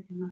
tema.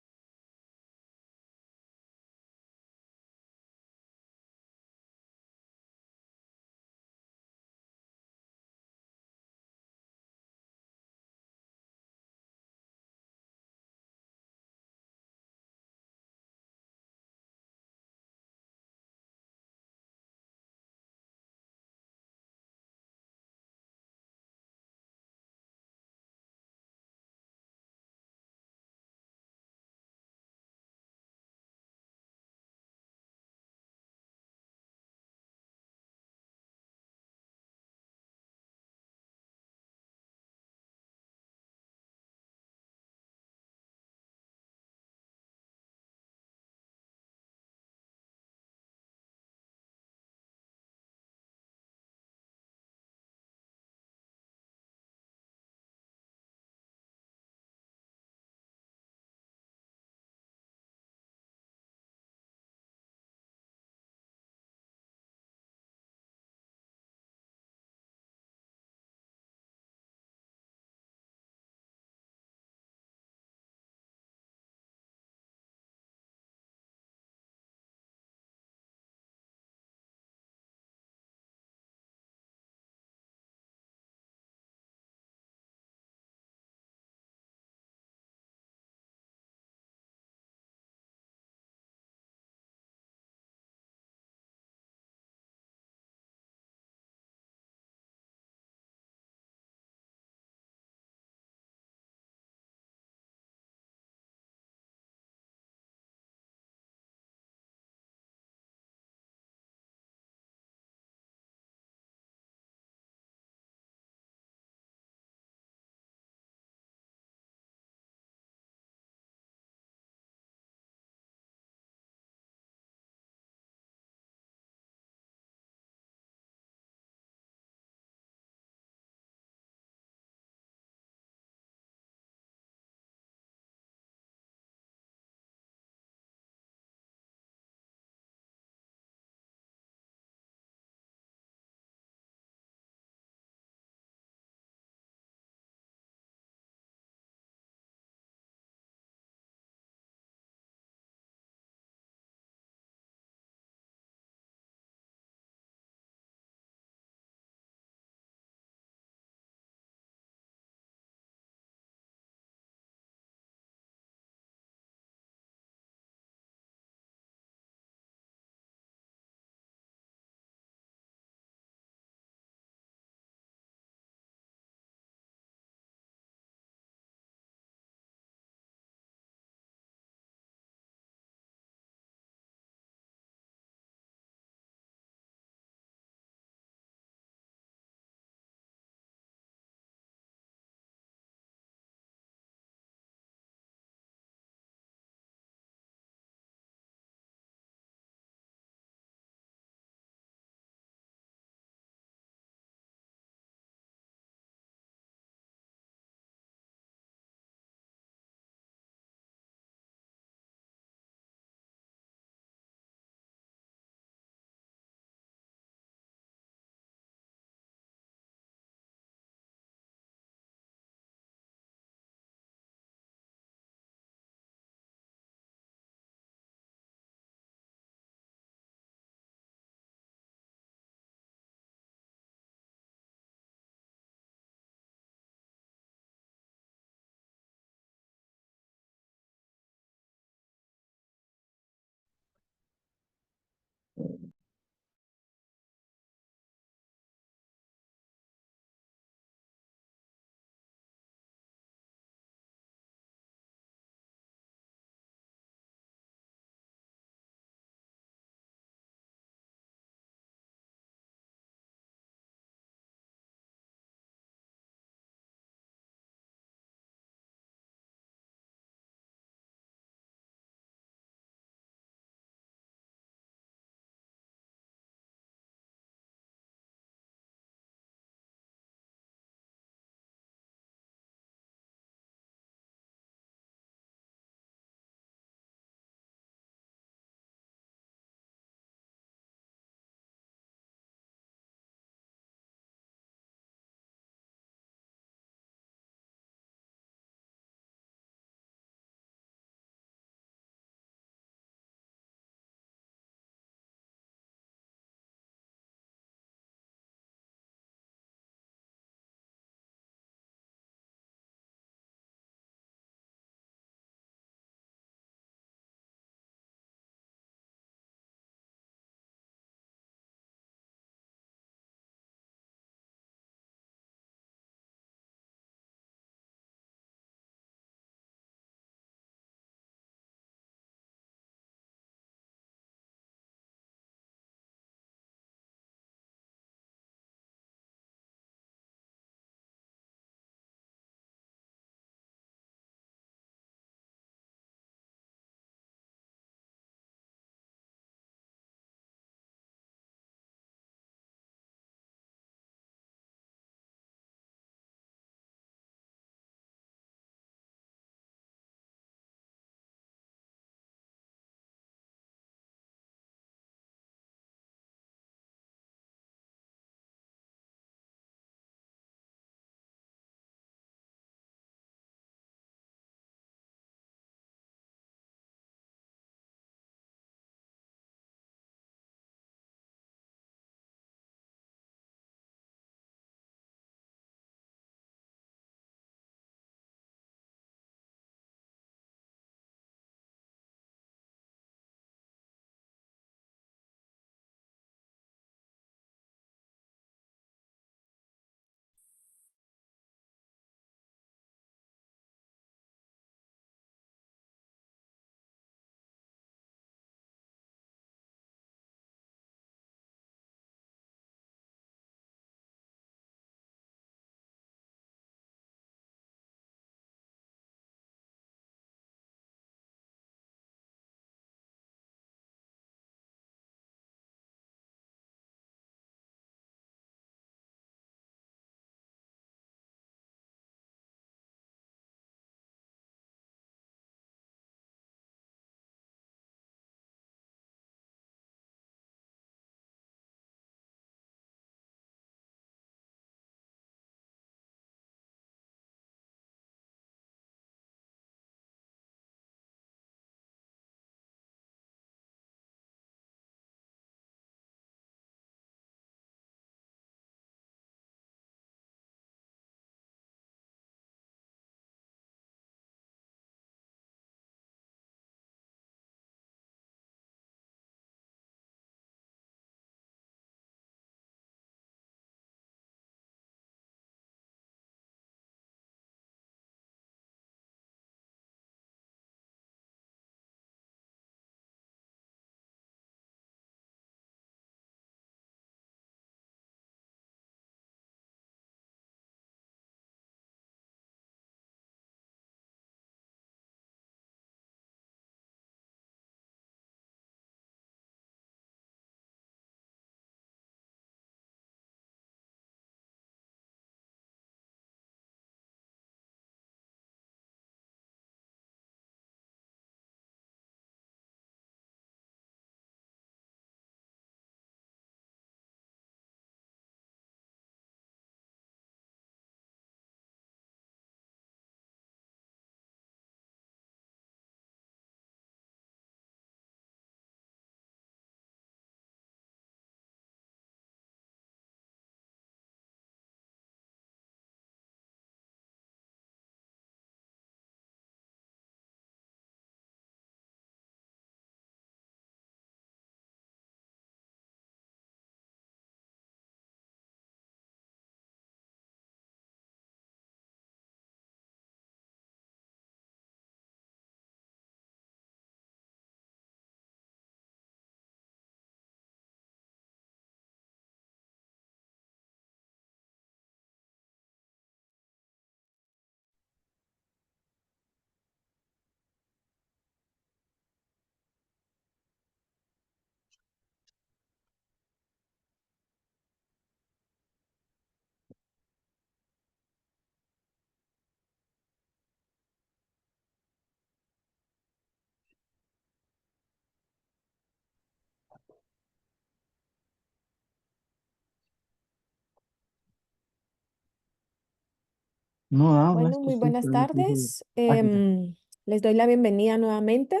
No hablas, Bueno, tú muy siempre buenas hablas eso. tardes. Ay, qué pena. Les doy la bienvenida nuevamente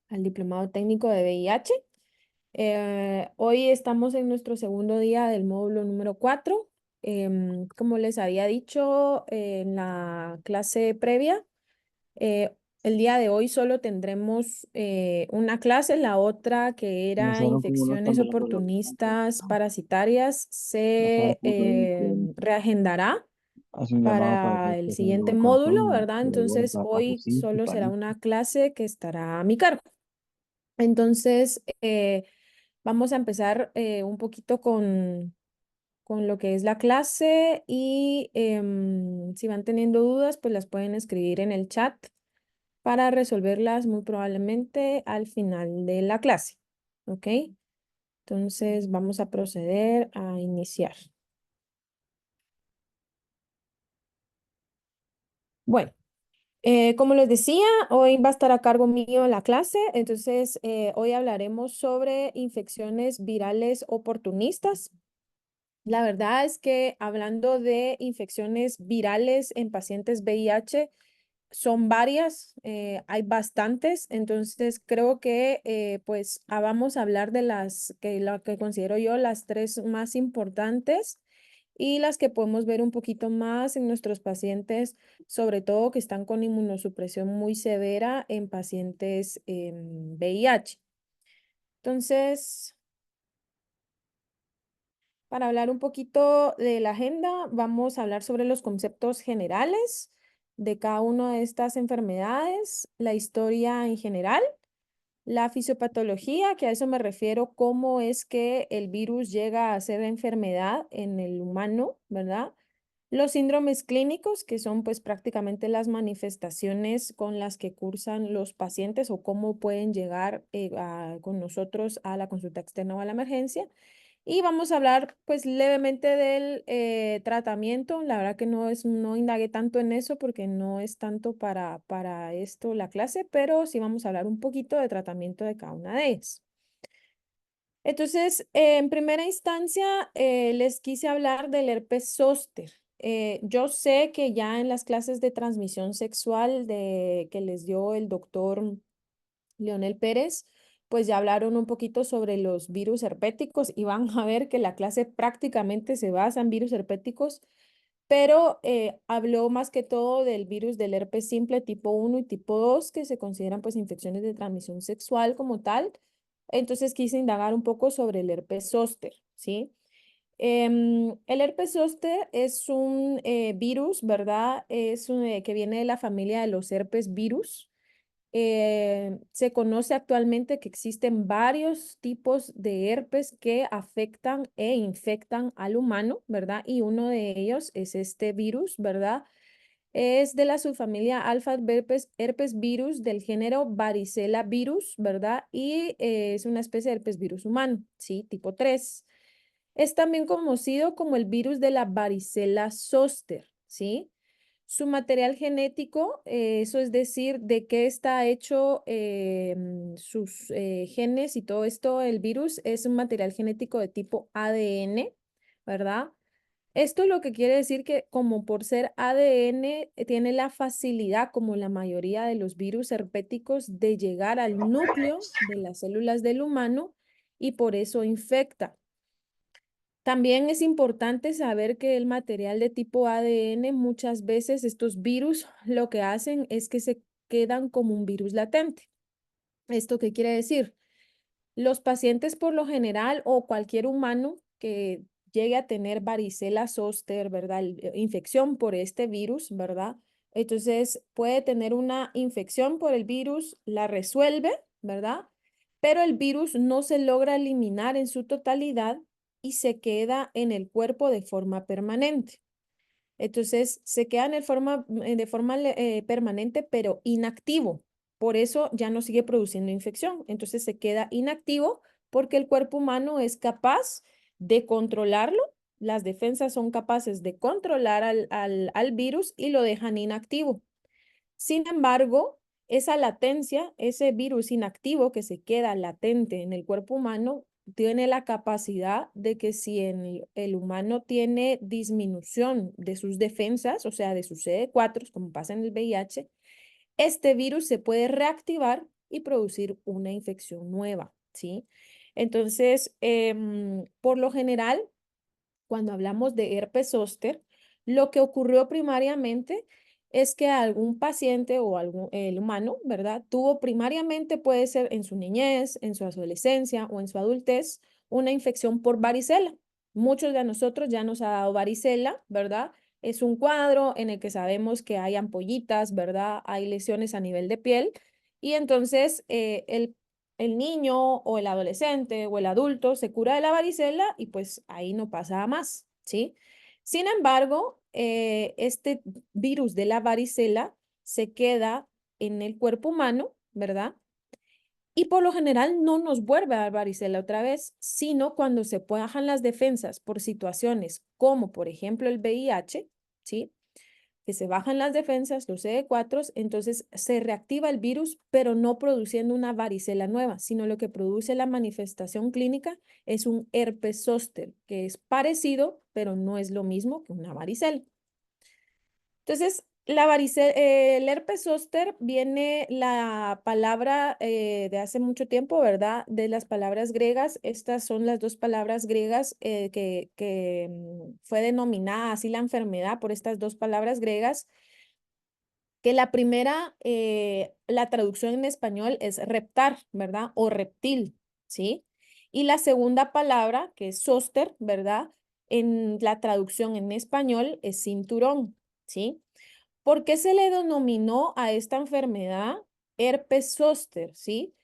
al Diplomado Técnico de VIH. Hoy estamos en nuestro segundo día del módulo número 4. Como les había dicho en la clase previa, eh, el día de hoy solo tendremos una clase, la otra que era Comenzaron como unos infecciones también por la misma. oportunistas parasitarias Acá se por ahí que reagendará hace un llamado para que para el estés en el siguiente módulo, corazón, ¿verdad? pero igual Entonces, está hoy cosita y solo será palito. una clase que estará a mi cargo. Entonces, vamos a empezar un poquito con lo que es la clase y si van teniendo dudas, pues las pueden escribir en el chat para resolverlas muy probablemente al final de la clase. ¿Ok? Entonces, vamos a proceder a iniciar. Bueno. Como les decía, hoy va a estar a cargo mío la clase, entonces hoy hablaremos sobre infecciones virales oportunistas. La verdad es que hablando de infecciones virales en pacientes VIH, son varias, hay bastantes, entonces creo que pues vamos a hablar de lo que considero yo las tres más importantes y las que podemos ver un poquito más en nuestros pacientes, sobre todo que están con inmunosupresión muy severa en pacientes VIH. Entonces, para hablar un poquito de la agenda, vamos a hablar sobre los conceptos generales de cada una de estas enfermedades, la historia en general, la fisiopatología, que a eso me refiero, cómo es que el virus llega a ser enfermedad en el humano, ¿verdad? Los síndromes clínicos, que son pues prácticamente las manifestaciones con las que cursan los pacientes o cómo pueden llegar con nosotros a la consulta externa o a la emergencia. Y vamos a hablar pues levemente del tratamiento. La verdad que no indagué tanto en eso porque no es tanto para esto la clase, pero sí vamos a hablar un poquito de tratamiento de cada una de ellas. Entonces, en primera instancia, les quise hablar del herpes zóster. Yo sé que ya en las clases de transmisión sexual que les dio el doctor Leonel Pérez, pues ya hablaron un poquito sobre los virus herpéticos y van a ver que la clase prácticamente se basa en virus herpéticos, pero habló más que todo del virus del herpes simple tipo 1 y tipo 2 que se consideran pues infecciones de transmisión sexual como tal. Entonces quise indagar un poco sobre el herpes zóster, ¿sí? El herpes zóster es un virus, ¿verdad? Que viene de la familia de los herpes virus. Se conoce actualmente que existen varios tipos de herpes que afectan e infectan al humano, ¿verdad? Y uno de ellos es este virus, ¿verdad? Es de la subfamilia alfa herpes virus del género varicela virus, ¿verdad? Y es una especie de herpes virus humano, ¿sí? Tipo 3. Es también conocido como el virus de la varicela zoster, ¿sí? Su material genético, eso es decir, de qué está hecho sus genes y todo esto, el virus es un material genético de tipo ADN, ¿verdad? Esto lo que quiere decir que como por ser ADN, tiene la facilidad, como la mayoría de los virus herpéticos, de llegar al núcleo de las células del humano y por eso infecta. También es importante saber que el material de tipo ADN, muchas veces estos virus lo que hacen es que se quedan como un virus latente. ¿Esto qué quiere decir? Los pacientes por lo general o cualquier humano que llegue a tener varicela zoster, ¿verdad? Infección por este virus, ¿verdad? Entonces puede tener una infección por el virus, la resuelve, ¿verdad? Pero el virus no se logra eliminar en su totalidad y se queda en el cuerpo de forma permanente. Entonces, se queda de forma permanente, pero inactivo. Por eso ya no sigue produciendo infección. Entonces, se queda inactivo porque el cuerpo humano es capaz de controlarlo. Las defensas son capaces de controlar al virus y lo dejan inactivo. Sin embargo, esa latencia, ese virus inactivo que se queda latente en el cuerpo humano, tiene la capacidad de que si el humano tiene disminución de sus defensas, o sea, de sus CD4, como pasa en el VIH, este virus se puede reactivar y producir una infección nueva, ¿sí? Entonces, por lo general, cuando hablamos de herpes zóster, lo que ocurrió primariamente es que algún paciente o el humano, ¿verdad? Tuvo primariamente, puede ser en su niñez, en su adolescencia o en su adultez, una infección por varicela. Muchos de nosotros ya nos ha dado varicela, ¿verdad? Es un cuadro en el que sabemos que hay ampollitas, ¿verdad? Hay lesiones a nivel de piel y entonces el niño o el adolescente o el adulto se cura de la varicela y pues ahí no pasa más, ¿sí? Sin embargo, este virus de la varicela se queda en el cuerpo humano, ¿verdad? Y por lo general no nos vuelve a dar varicela otra vez, sino cuando se bajan las defensas por situaciones como, por ejemplo, el VIH, ¿sí? Que se bajan las defensas, los CD4, entonces se reactiva el virus, pero no produciendo una varicela nueva, sino lo que produce la manifestación clínica es un herpes zóster, que es parecido, pero no es lo mismo que una varicela. Entonces, el herpes zóster viene la palabra de hace mucho tiempo, ¿verdad? De las palabras griegas. Estas son las dos palabras griegas que fue denominada así la enfermedad por estas dos palabras griegas, que la primera, la traducción en español es reptar, ¿verdad? O reptil, ¿sí? Y la segunda palabra, que es zóster, ¿verdad? En la traducción en español es cinturón, ¿sí? ¿Por qué se le denominó a esta enfermedad herpes zóster? ¿Sí?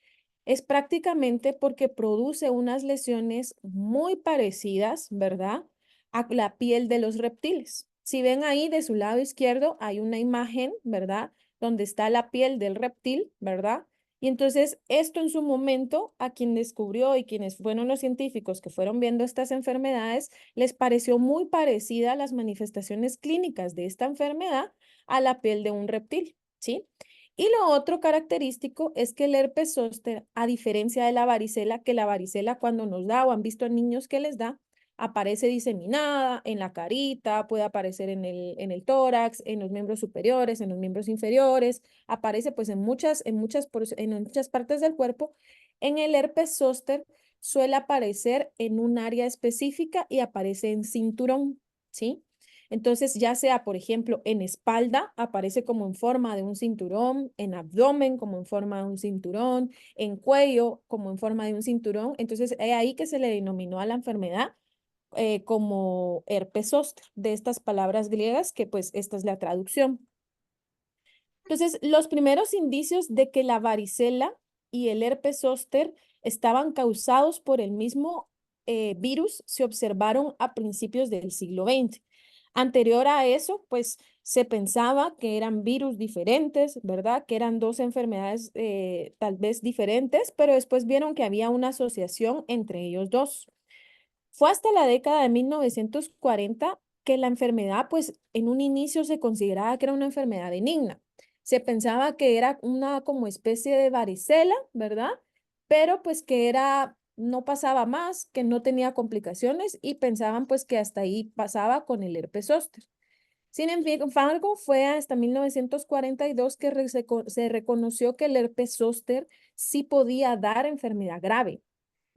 Es prácticamente porque produce unas lesiones muy parecidas, ¿verdad? A la piel de los reptiles. Si ven ahí de su lado izquierdo hay una imagen, ¿verdad? Donde está la piel del reptil, ¿verdad? Y entonces esto en su momento a quien descubrió y quienes fueron los científicos que fueron viendo estas enfermedades, les pareció muy parecida a las manifestaciones clínicas de esta enfermedad a la piel de un reptil, ¿sí? Y lo otro característico es que el herpes zóster, a diferencia de la varicela, que la varicela cuando nos da o han visto a niños que les da, aparece diseminada en la carita, puede aparecer en el tórax, en los miembros superiores, en los miembros inferiores, aparece pues en muchas partes del cuerpo. En el herpes zóster suele aparecer en un área específica y aparece en cinturón, ¿sí? Entonces, ya sea, por ejemplo, en espalda, aparece como en forma de un cinturón, en abdomen como en forma de un cinturón, en cuello como en forma de un cinturón. Entonces, es ahí que se le denominó a la enfermedad como herpes zóster, de estas palabras griegas, que pues esta es la traducción. Entonces, los primeros indicios de que la varicela y el herpes zóster estaban causados por el mismo virus se observaron a principios del siglo XX. Anterior a eso, pues se pensaba que eran virus diferentes, ¿verdad? Que eran dos enfermedades tal vez diferentes, pero después vieron que había una asociación entre ellos dos. Fue hasta la década de 1940 que la enfermedad, pues en un inicio se consideraba que era una enfermedad benigna. Se pensaba que era una como especie de varicela, ¿verdad? Pero pues que era, no pasaba más, que no tenía complicaciones y pensaban pues que hasta ahí pasaba con el herpes zóster. Sin embargo, fue hasta 1942 que se reconoció que el herpes zóster sí podía dar enfermedad grave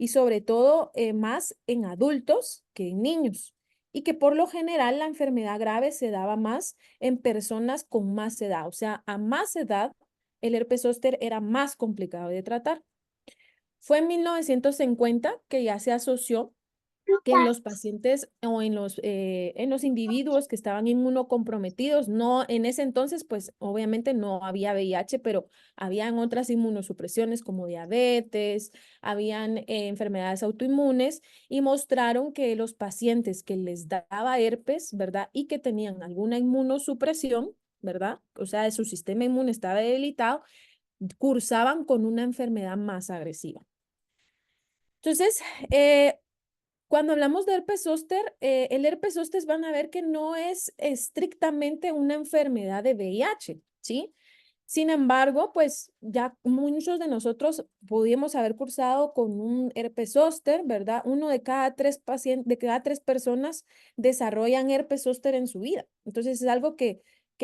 y sobre todo más en adultos que en niños y que por lo general la enfermedad grave se daba más en personas con más edad, o sea, a más edad el herpes zóster era más complicado de tratar. Fue en 1950 que ya se asoció que en los pacientes o en los individuos que estaban inmunocomprometidos, no en ese entonces, pues obviamente no había VIH, pero habían otras inmunosupresiones como diabetes, habían enfermedades autoinmunes y mostraron que los pacientes que les daba herpes, ¿verdad? Y que tenían alguna inmunosupresión, ¿verdad? O sea, su sistema inmune estaba debilitado, cursaban con una enfermedad más agresiva. Entonces, cuando hablamos de herpes zóster, el herpes zóster van a ver que no es estrictamente una enfermedad de VIH, ¿sí? Sin embargo, pues ya muchos de nosotros pudimos haber cursado con un herpes zóster, ¿verdad? Uno de cada tres pacientes, de cada tres personas desarrollan herpes zóster en su vida. Entonces es algo que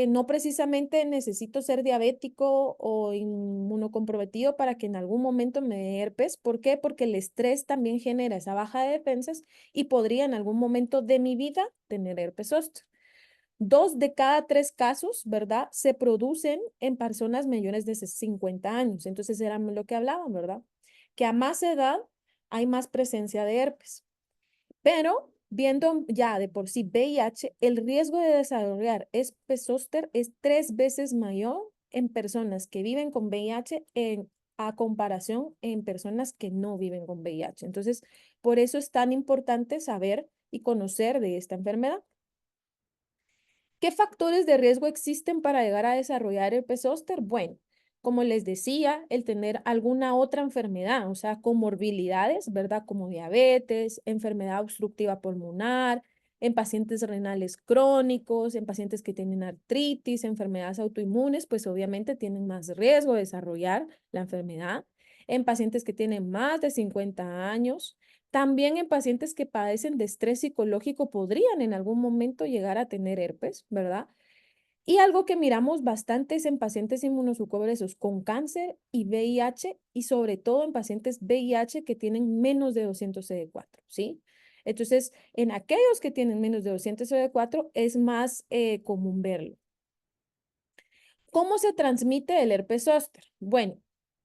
no precisamente necesito ser diabético o inmunocomprometido para que en algún momento me dé herpes. ¿Por qué? Porque el estrés también genera esa baja de defensas y podría en algún momento de mi vida tener herpes zóster. Dos de cada tres casos, ¿verdad? Se producen en personas mayores de 50 años. Entonces era lo que hablaban, ¿verdad? Que a más edad hay más presencia de herpes. Pero viendo ya de por sí VIH, el riesgo de desarrollar herpes zóster es 3 veces mayor en personas que viven con VIH a comparación en personas que no viven con VIH. Entonces, por eso es tan importante saber y conocer de esta enfermedad. ¿Qué factores de riesgo existen para llegar a desarrollar herpes zóster? Bueno, como les decía, el tener alguna otra enfermedad, o sea, comorbilidades, ¿verdad? Como diabetes, enfermedad obstructiva pulmonar, en pacientes renales crónicos, en pacientes que tienen artritis, enfermedades autoinmunes, pues obviamente tienen más riesgo de desarrollar la enfermedad. En pacientes que tienen más de 50 años, también en pacientes que padecen de estrés psicológico podrían en algún momento llegar a tener herpes, ¿verdad? Y algo que miramos bastante es en pacientes inmunosupresos con cáncer y VIH y sobre todo en pacientes VIH que tienen menos de 200 CD4, ¿sí? Entonces, en aquellos que tienen menos de 200 CD4 es más común verlo. ¿Cómo se transmite el herpes zóster? Bueno,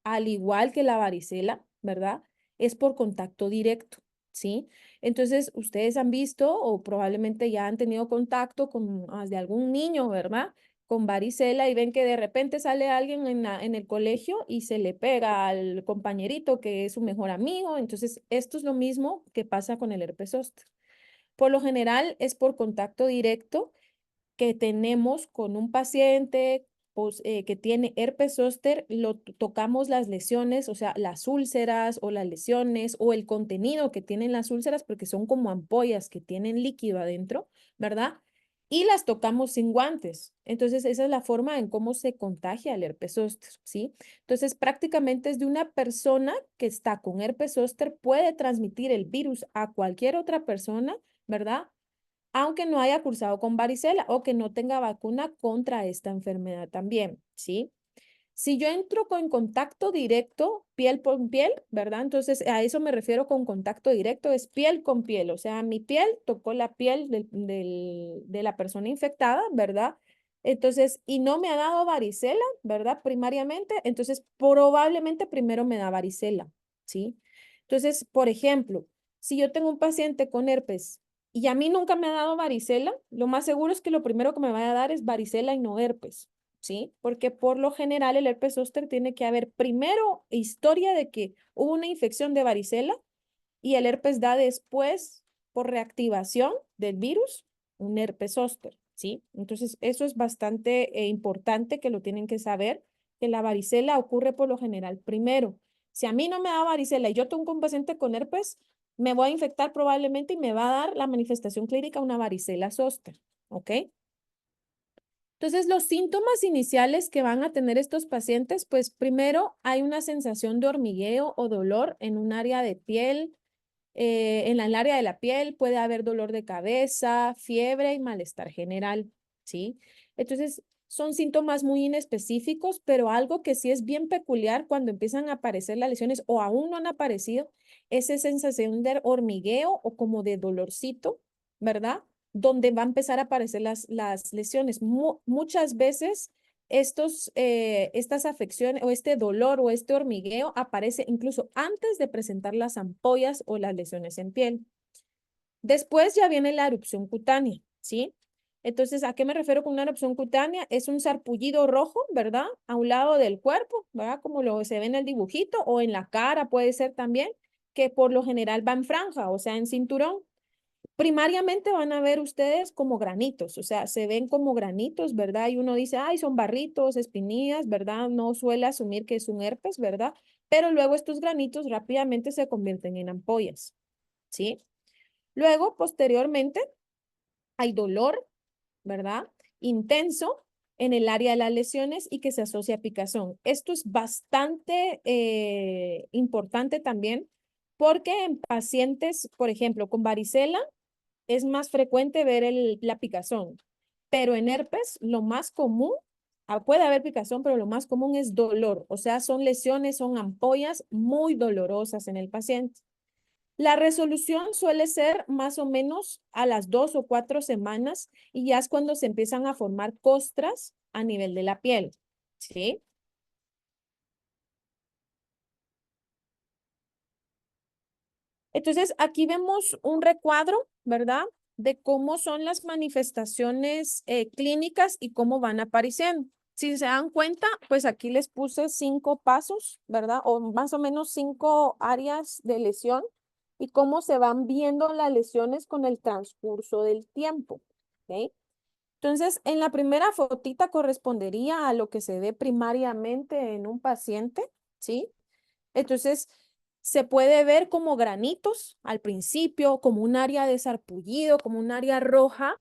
al igual que la varicela, ¿verdad? Es por contacto directo, ¿sí? Entonces, ustedes han visto o probablemente ya han tenido contacto con de algún niño, ¿verdad? Con varicela y ven que de repente sale alguien en el colegio y se le pega al compañerito que es su mejor amigo. Entonces, esto es lo mismo que pasa con el herpes zóster. Por lo general es por contacto directo que tenemos con un paciente pues, que tiene herpes zóster, tocamos las lesiones, o sea, las úlceras o las lesiones o el contenido que tienen las úlceras, porque son como ampollas que tienen líquido adentro, ¿verdad? Y las tocamos sin guantes. Entonces, esa es la forma en cómo se contagia el herpes zóster, ¿sí? Entonces, prácticamente es de una persona que está con herpes zóster, puede transmitir el virus a cualquier otra persona, ¿verdad? Aunque no haya cursado con varicela o que no tenga vacuna contra esta enfermedad también, ¿sí? Si yo entro con contacto directo, piel con piel, ¿verdad? Entonces, a eso me refiero con contacto directo, es piel con piel, o sea, mi piel tocó la piel de la persona infectada, ¿verdad? Entonces, y no me ha dado varicela, ¿verdad? Primariamente, entonces probablemente primero me da varicela, ¿sí? Entonces, por ejemplo, si yo tengo un paciente con herpes y a mí nunca me ha dado varicela, lo más seguro es que lo primero que me vaya a dar es varicela y no herpes. ¿Sí? Porque por lo general el herpes zóster tiene que haber primero historia de que hubo una infección de varicela y el herpes da después, por reactivación del virus, un herpes zóster, ¿sí? Entonces, eso es bastante importante que lo tienen que saber, que la varicela ocurre por lo general primero. Si a mí no me da varicela y yo tengo un paciente con herpes, me voy a infectar probablemente y me va a dar la manifestación clínica una varicela zóster, ¿ok? Entonces, los síntomas iniciales que van a tener estos pacientes, pues primero hay una sensación de hormigueo o dolor en un área de piel, en el área de la piel puede haber dolor de cabeza, fiebre y malestar general, ¿sí? Entonces, son síntomas muy inespecíficos, pero algo que sí es bien peculiar cuando empiezan a aparecer las lesiones o aún no han aparecido, es esa sensación de hormigueo o como de dolorcito, ¿verdad? Donde va a empezar a aparecer las lesiones. Muchas veces estas afecciones o este dolor o este hormigueo aparece incluso antes de presentar las ampollas o las lesiones en piel. Después ya viene la erupción cutánea, ¿sí? Entonces, ¿a qué me refiero con una erupción cutánea? Es un sarpullido rojo, ¿verdad? A un lado del cuerpo, ¿verdad? Como lo se ve en el dibujito o en la cara puede ser también, que por lo general va en franja, o sea, en cinturón. Primariamente van a ver ustedes como granitos, o sea, se ven como granitos, ¿verdad? Y uno dice, ay, son barritos, espinillas, ¿verdad? No suele asumir que es un herpes, ¿verdad? Pero luego estos granitos rápidamente se convierten en ampollas, ¿sí? Luego, posteriormente, hay dolor, ¿verdad? Intenso en el área de las lesiones y que se asocia a picazón. Esto es bastante importante también porque en pacientes, por ejemplo, con varicela, es más frecuente ver la picazón, pero en herpes lo más común, puede haber picazón, pero lo más común es dolor, o sea, son lesiones, son ampollas muy dolorosas en el paciente. La resolución suele ser más o menos a las 2 o 4 semanas y ya es cuando se empiezan a formar costras a nivel de la piel, ¿sí? Entonces, aquí vemos un recuadro, ¿verdad? De cómo son las manifestaciones clínicas y cómo van apareciendo. Si se dan cuenta, pues aquí les puse 5 pasos, ¿verdad? O más o menos 5 áreas de lesión y cómo se van viendo las lesiones con el transcurso del tiempo, ¿ok? Entonces, en la primera fotita correspondería a lo que se ve primariamente en un paciente, ¿sí? Entonces, se puede ver como granitos al principio, como un área de sarpullido, como un área roja,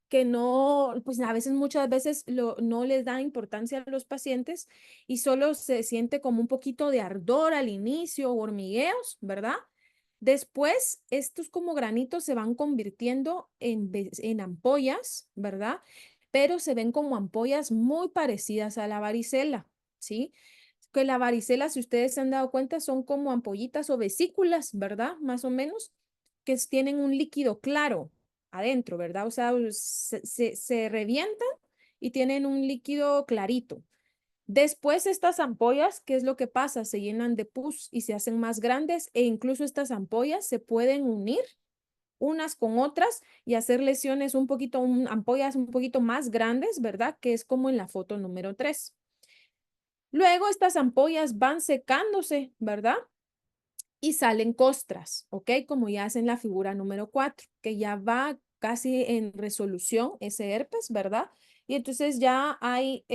que no, pues a veces, muchas veces no les da importancia a los pacientes y solo se siente como un poquito de ardor al inicio o hormigueos, ¿verdad? Después, estos como granitos se van convirtiendo en ampollas, ¿verdad? Pero se ven como ampollas muy parecidas a la varicela, ¿sí? Que la varicela, si ustedes se han dado cuenta, son como ampollitas o vesículas, ¿verdad? Más o menos, que tienen un líquido claro adentro, ¿verdad? O sea, se revientan y tienen un líquido clarito. Después estas ampollas, ¿qué es lo que pasa? Se llenan de pus y se hacen más grandes e incluso estas ampollas se pueden unir unas con otras y hacer lesiones un poquito, ampollas un poquito más grandes, ¿verdad? Que es como en la foto número 3. Luego estas ampollas van secándose, ¿verdad? Y salen costras, ¿ok? Como ya es en la figura número 4, que ya va casi en resolución ese herpes, ¿verdad? Y entonces ya hay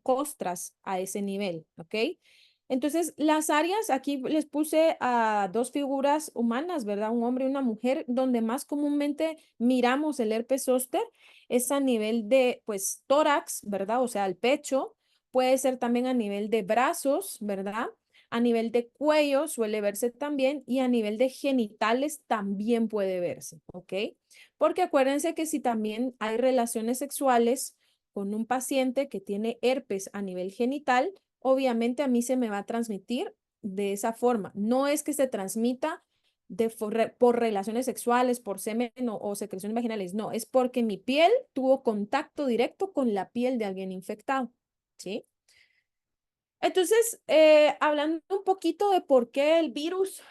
costras a ese nivel, ¿ok? Entonces, las áreas, aquí les puse a 2 figuras humanas, ¿verdad? Un hombre y una mujer, donde más comúnmente miramos el herpes zóster es a nivel de, pues, tórax, ¿verdad? O sea, el pecho, puede ser también a nivel de brazos, ¿verdad? A nivel de cuello suele verse también y a nivel de genitales también puede verse, ¿ok? Porque acuérdense que si también hay relaciones sexuales con un paciente que tiene herpes a nivel genital, obviamente a mí se me va a transmitir de esa forma. No es que se transmita por relaciones sexuales, por semen o secreciones vaginales, no, es porque mi piel tuvo contacto directo con la piel de alguien infectado, ¿sí? Entonces, hablando un poquito de por qué el virus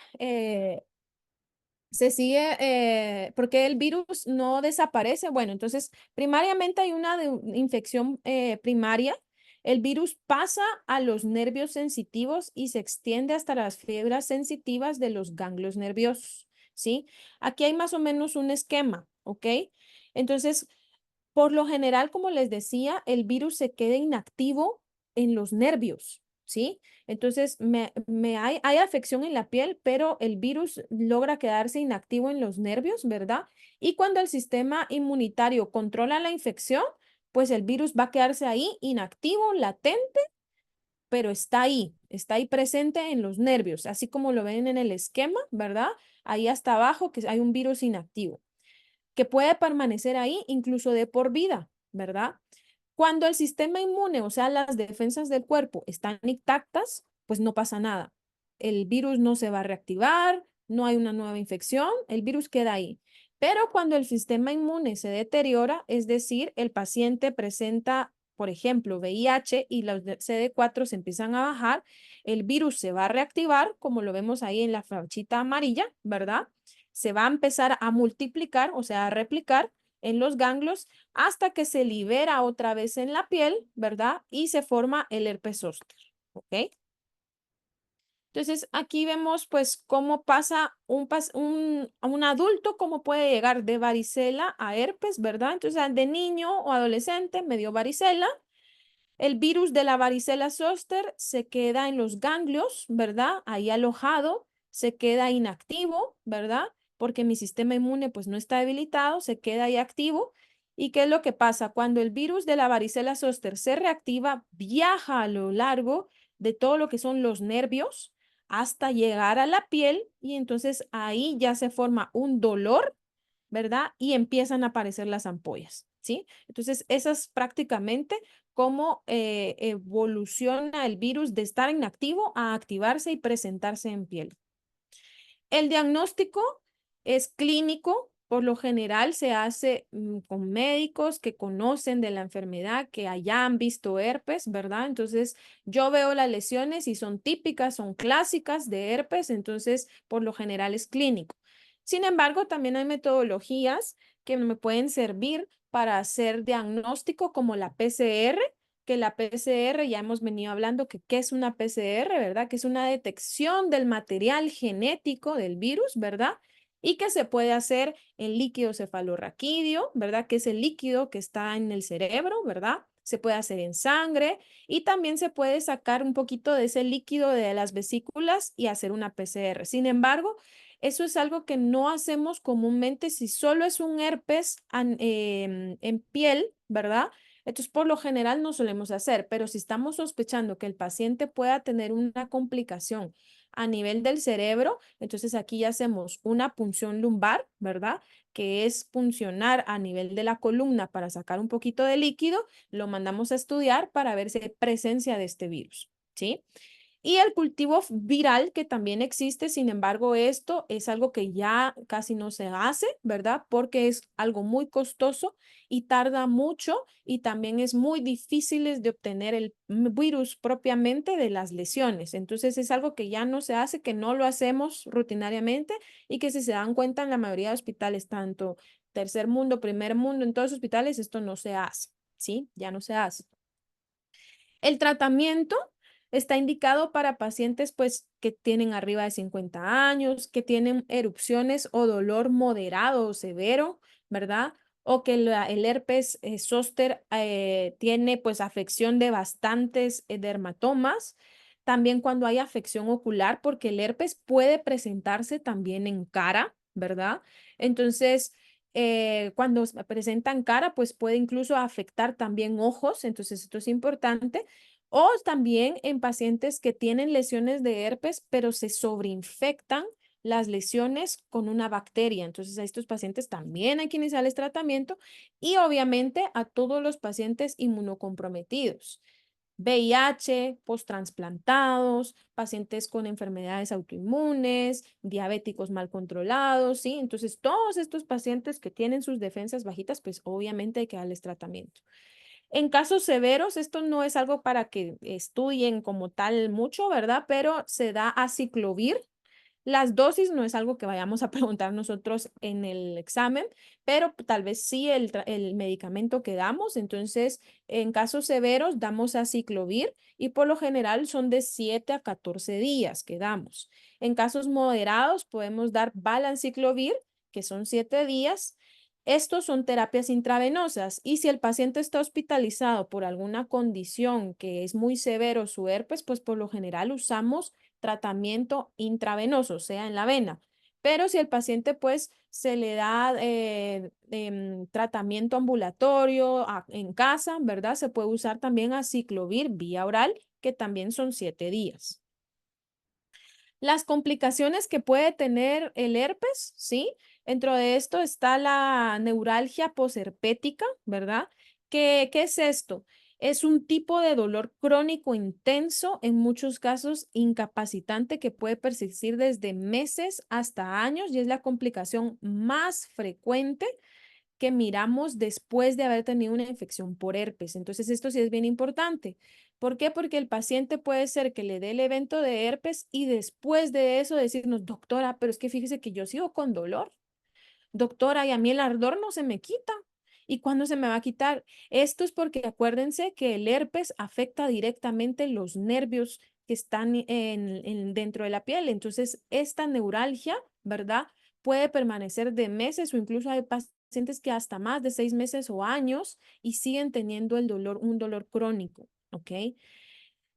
por qué el virus no desaparece. Bueno, entonces, primariamente hay una infección primaria. El virus pasa a los nervios sensitivos y se extiende hasta las fibras sensitivas de los ganglios nerviosos, ¿sí? Aquí hay más o menos un esquema, ¿ok? Entonces, por lo general, como les decía, el virus se queda inactivo en los nervios, ¿sí? Entonces, hay afección en la piel, pero el virus logra quedarse inactivo en los nervios, ¿verdad? Y cuando el sistema inmunitario controla la infección, pues el virus va a quedarse ahí inactivo, latente, pero está ahí presente en los nervios, así como lo ven en el esquema, ¿verdad? Ahí hasta abajo que hay un virus inactivo que puede permanecer ahí incluso de por vida, ¿verdad? Cuando el sistema inmune, o sea, las defensas del cuerpo están intactas, pues no pasa nada. El virus no se va a reactivar, no hay una nueva infección, el virus queda ahí. Pero cuando el sistema inmune se deteriora, es decir, el paciente presenta, por ejemplo, VIH y los CD4 se empiezan a bajar, el virus se va a reactivar, como lo vemos ahí en la flechita amarilla, ¿verdad? Se va a empezar a multiplicar, o sea, a replicar en los ganglios hasta que se libera otra vez en la piel, ¿verdad? Y se forma el herpes zóster, ¿ok? Entonces, aquí vemos pues cómo pasa a un adulto, cómo puede llegar de varicela a herpes, ¿verdad? Entonces, de niño o adolescente me dio varicela. El virus de la varicela zóster se queda en los ganglios, ¿verdad? Ahí alojado, se queda inactivo, ¿verdad? Porque mi sistema inmune pues no está debilitado, se queda ahí activo ¿Y qué es lo que pasa? Cuando el virus de la varicela zoster se reactiva, viaja a lo largo de todo lo que son los nervios hasta llegar a la piel y entonces ahí ya se forma un dolor, ¿verdad? Y empiezan a aparecer las ampollas, ¿sí? Entonces, esa es prácticamente cómo evoluciona el virus de estar inactivo a activarse y presentarse en piel. El diagnóstico es clínico, por lo general se hace con médicos que conocen de la enfermedad, que hayan visto herpes, ¿verdad? Entonces, yo veo las lesiones y son típicas, son clásicas de herpes, entonces, por lo general es clínico. Sin embargo, también hay metodologías que me pueden servir para hacer diagnóstico como la PCR, que la PCR, ya hemos venido hablando que qué es una PCR, ¿verdad? Que es una detección del material genético del virus, ¿verdad? Y que se puede hacer en líquido cefalorraquídeo, ¿verdad? Que es el líquido que está en el cerebro, ¿verdad? Se puede hacer en sangre y también se puede sacar un poquito de ese líquido de las vesículas y hacer una PCR. Sin embargo, eso es algo que no hacemos comúnmente si solo es un herpes en piel, ¿verdad? Entonces, por lo general no solemos hacer, pero si estamos sospechando que el paciente pueda tener una complicación a nivel del cerebro, entonces aquí ya hacemos una punción lumbar, ¿verdad? Que es puncionar a nivel de la columna para sacar un poquito de líquido, lo mandamos a estudiar para ver si hay presencia de este virus, ¿sí? Y el cultivo viral que también existe, sin embargo, esto es algo que ya casi no se hace, ¿verdad? Porque es algo muy costoso y tarda mucho y también es muy difícil de obtener el virus propiamente de las lesiones. Entonces es algo que ya no se hace, que no lo hacemos rutinariamente y que si se dan cuenta en la mayoría de hospitales, tanto tercer mundo, primer mundo, en todos los hospitales, esto no se hace, ¿sí? Ya no se hace. El tratamiento está indicado para pacientes pues que tienen arriba de 50 años, que tienen erupciones o dolor moderado o severo, ¿verdad? O que el herpes zóster tiene pues afección de bastantes dermatomas. También cuando hay afección ocular, porque el herpes puede presentarse también en cara, ¿verdad? Entonces, cuando se presenta en cara, pues puede incluso afectar también ojos, entonces esto es importante. O también en pacientes que tienen lesiones de herpes, pero se sobreinfectan las lesiones con una bacteria. Entonces a estos pacientes también hay que iniciarles tratamiento y obviamente a todos los pacientes inmunocomprometidos. VIH, posttransplantados, pacientes con enfermedades autoinmunes, diabéticos mal controlados, ¿sí? Entonces, todos estos pacientes que tienen sus defensas bajitas, pues obviamente hay que darles tratamiento. En casos severos, esto no es algo para que estudien como tal mucho, ¿verdad? Pero se da aciclovir. Las dosis no es algo que vayamos a preguntar nosotros en el examen, pero tal vez sí el medicamento que damos. Entonces, en casos severos damos aciclovir y por lo general son de 7 a 14 días que damos. En casos moderados podemos dar valanciclovir, que son 7 días. Estos son terapias intravenosas y si el paciente está hospitalizado por alguna condición que es muy severo su herpes, pues por lo general usamos tratamiento intravenoso, sea en la vena. Pero si el paciente pues se le da tratamiento ambulatorio en casa, ¿verdad? Se puede usar también aciclovir vía oral, que también son 7 días. Las complicaciones que puede tener el herpes, ¿sí? Dentro de esto está la neuralgia posherpética, ¿verdad? ¿Qué es esto? Es un tipo de dolor crónico intenso, en muchos casos incapacitante, que puede persistir desde meses hasta años y es la complicación más frecuente que miramos después de haber tenido una infección por herpes. Entonces, esto sí es bien importante. ¿Por qué? Porque el paciente puede ser que le dé el evento de herpes y después de eso decirnos, doctora, pero es que fíjese que yo sigo con dolor. Doctora, y a mí el ardor no se me quita. ¿Y cuándo se me va a quitar? Esto es porque acuérdense que el herpes afecta directamente los nervios que están dentro de la piel. Entonces, esta neuralgia, ¿verdad? Puede permanecer de meses o incluso hay pacientes que hasta más de 6 meses o años y siguen teniendo el dolor, un dolor crónico, ¿ok?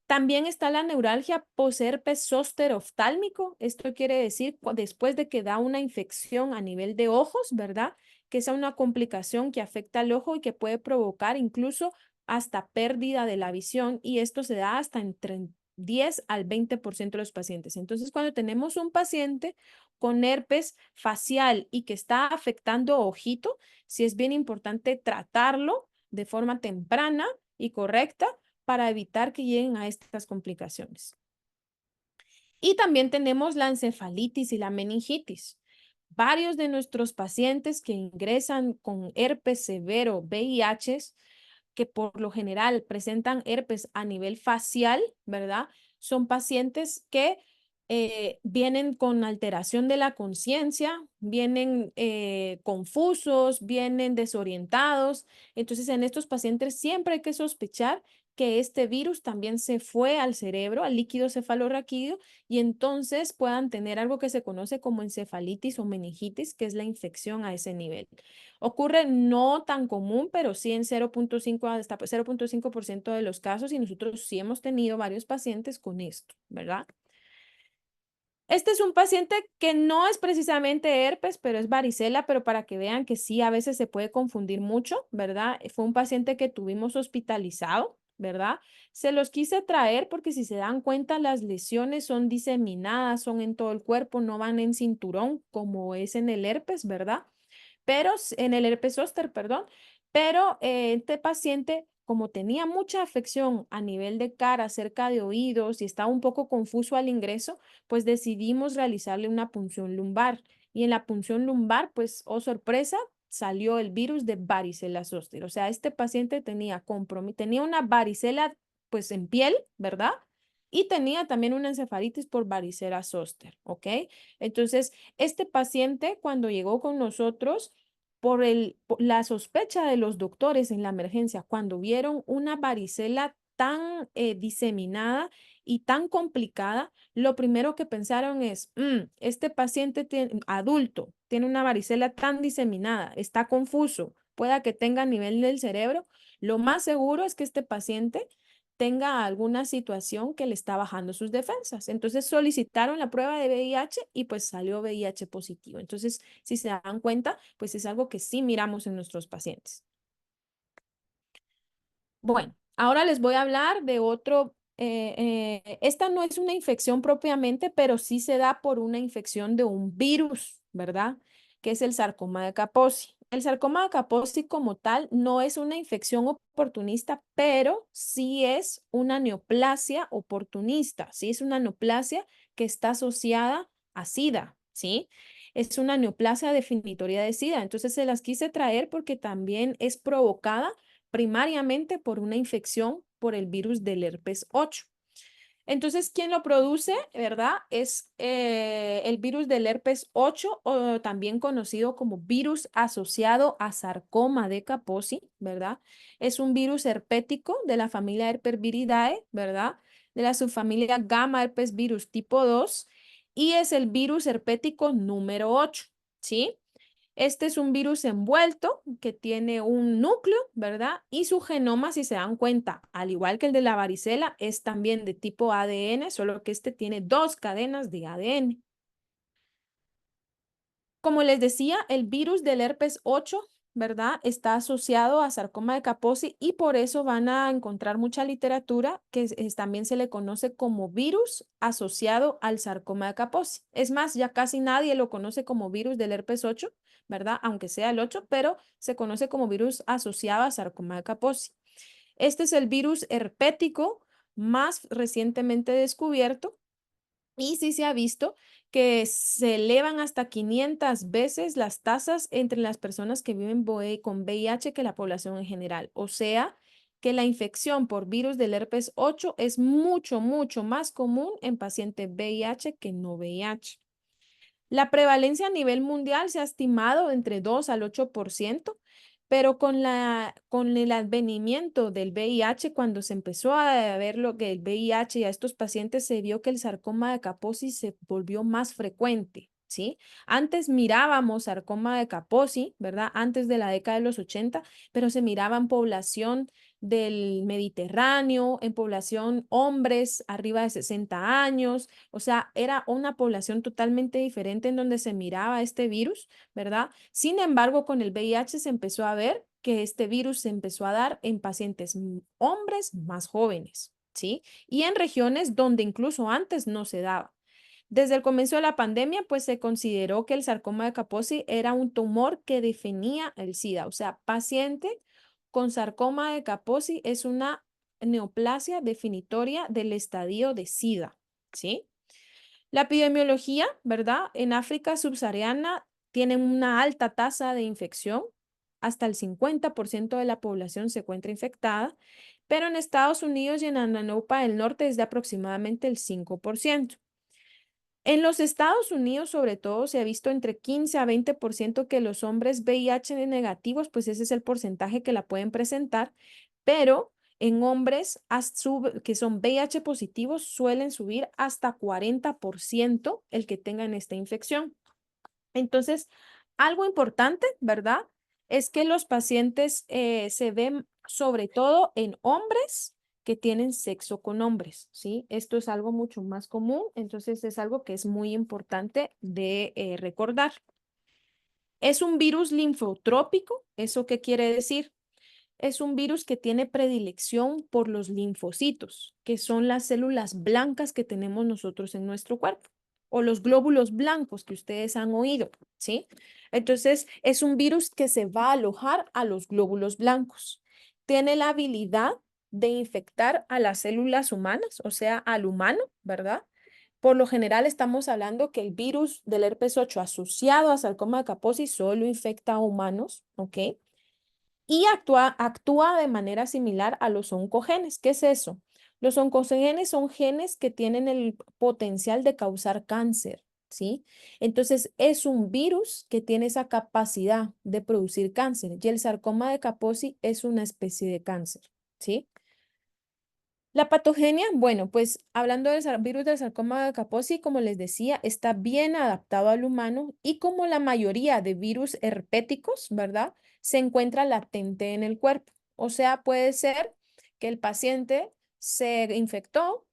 También está la neuralgia posherpes zóster oftálmico. Esto quiere decir después de que da una infección a nivel de ojos, ¿verdad? que es una complicación que afecta al ojo y que puede provocar incluso hasta pérdida de la visión, y esto se da hasta entre 10 al 20% de los pacientes. Entonces, cuando tenemos un paciente con herpes facial y que está afectando ojito, sí es bien importante tratarlo de forma temprana y correcta para evitar que lleguen a estas complicaciones. Y también tenemos la encefalitis y la meningitis. Varios de nuestros pacientes que ingresan con herpes severo, VIH, que por lo general presentan herpes a nivel facial, ¿verdad? Son pacientes que vienen con alteración de la conciencia, vienen confusos, vienen desorientados. Entonces, en estos pacientes siempre hay que sospechar que este virus también se fue al cerebro, al líquido cefalorraquídeo, y entonces puedan tener algo que se conoce como encefalitis o meningitis, que es la infección a ese nivel. Ocurre no tan común, pero sí en 0.5 hasta 0.5% de los casos, y nosotros sí hemos tenido varios pacientes con esto, ¿verdad? Este es un paciente que no es precisamente herpes, pero es varicela, pero para que vean que sí, a veces se puede confundir mucho, ¿verdad? Fue un paciente que tuvimos hospitalizado, ¿verdad? Se los quise traer porque si se dan cuenta, las lesiones son diseminadas, son en todo el cuerpo, no van en cinturón como es en el herpes, ¿verdad? Pero en el herpes zóster, perdón, pero este paciente, como tenía mucha afección a nivel de cara, cerca de oídos y estaba un poco confuso al ingreso, pues decidimos realizarle una punción lumbar. Y en la punción lumbar, pues, oh sorpresa, salió el virus de varicela zóster. O sea, este paciente tenía una varicela, pues, en piel, ¿verdad? Y tenía también una encefalitis por varicela zóster, ¿ok? Entonces, este paciente, cuando llegó con nosotros, por la sospecha de los doctores en la emergencia, cuando vieron una varicela tan diseminada y tan complicada, lo primero que pensaron es, este paciente adulto tiene una varicela tan diseminada, está confuso, pueda que tenga a nivel del cerebro, lo más seguro es que este paciente tenga alguna situación que le está bajando sus defensas. Entonces solicitaron la prueba de VIH y pues salió VIH positivo. Entonces, si se dan cuenta, pues es algo que sí miramos en nuestros pacientes. Bueno, ahora les voy a hablar de otro. Esta no es una infección propiamente, pero sí se da por una infección de un virus, ¿verdad? Que es el sarcoma de Kaposi. El sarcoma de Kaposi como tal no es una infección oportunista, pero sí es una neoplasia oportunista, sí es una neoplasia que está asociada a SIDA, ¿sí? Es una neoplasia definitoria de SIDA. Entonces se las quise traer porque también es provocada primariamente por una infección por el virus del herpes 8. Entonces, ¿quién lo produce, verdad? Es el virus del herpes 8, o también conocido como virus asociado a sarcoma de Kaposi, ¿verdad? Es un virus herpético de la familia Herpesviridae, ¿verdad? De la subfamilia Gamma herpes virus tipo 2, y es el virus herpético número 8, ¿sí? Este es un virus envuelto que tiene un núcleo, ¿verdad? Y su genoma, si se dan cuenta, al igual que el de la varicela, es también de tipo ADN, solo que este tiene dos cadenas de ADN. Como les decía, el virus del herpes 8, ¿verdad? Está asociado a sarcoma de Kaposi, y por eso van a encontrar mucha literatura que también se le conoce como virus asociado al sarcoma de Kaposi. Es más, ya casi nadie lo conoce como virus del herpes 8, ¿verdad? Aunque sea el 8, pero se conoce como virus asociado a sarcoma de Kaposi. Este es el virus herpético más recientemente descubierto, y sí se ha visto que se elevan hasta 500 veces las tasas entre las personas que viven con VIH que la población en general. O sea, que la infección por virus del herpes 8 es mucho, mucho más común en pacientes VIH que no VIH. La prevalencia a nivel mundial se ha estimado entre 2 al 8%, pero con el advenimiento del VIH, cuando se empezó a ver lo que el VIH y a estos pacientes, se vio que el sarcoma de Kaposi se volvió más frecuente, ¿sí? Antes mirábamos sarcoma de Kaposi, ¿verdad? Antes de la década de los 80, pero se miraba en población del Mediterráneo, en población hombres arriba de 60 años, o sea, era una población totalmente diferente en donde se miraba este virus, ¿verdad? Sin embargo, con el VIH se empezó a ver que este virus se empezó a dar en pacientes hombres más jóvenes, ¿sí? Y en regiones donde incluso antes no se daba. Desde el comienzo de la pandemia, pues se consideró que el sarcoma de Kaposi era un tumor que definía el SIDA. O sea, paciente con sarcoma de Kaposi es una neoplasia definitoria del estadio de SIDA, ¿sí? La epidemiología, ¿verdad? En África subsahariana tienen una alta tasa de infección. Hasta el 50% de la población se encuentra infectada, pero en Estados Unidos y en Europa del Norte es de aproximadamente el 5%. En los Estados Unidos, sobre todo, se ha visto entre 15 a 20% que los hombres VIH negativos, pues ese es el porcentaje que la pueden presentar, pero en hombres que son VIH positivos suelen subir hasta 40% el que tengan esta infección. Entonces, algo importante, ¿verdad? Es que los pacientes se ven sobre todo en hombres que tienen sexo con hombres, ¿sí? Esto es algo mucho más común, entonces es algo que es muy importante de recordar. Es un virus linfotrópico, ¿eso qué quiere decir? Es un virus que tiene predilección por los linfocitos, que son las células blancas que tenemos nosotros en nuestro cuerpo, o los glóbulos blancos que ustedes han oído, ¿sí? Entonces, es un virus que se va a alojar a los glóbulos blancos. Tiene la habilidad de infectar a las células humanas, o sea, al humano, ¿verdad? Por lo general estamos hablando que el virus del herpes 8 asociado a sarcoma de Kaposi solo infecta a humanos, ¿ok? Y actúa de manera similar a los oncogenes. ¿Qué es eso? Los oncogenes son genes que tienen el potencial de causar cáncer, ¿sí? Entonces, es un virus que tiene esa capacidad de producir cáncer y el sarcoma de Kaposi es una especie de cáncer, ¿sí? La patogenia, bueno, pues hablando del virus del sarcoma de Kaposi, como les decía, está bien adaptado al humano y como la mayoría de virus herpéticos, ¿verdad? Se encuentra latente en el cuerpo. O sea, puede ser que el paciente se infectó,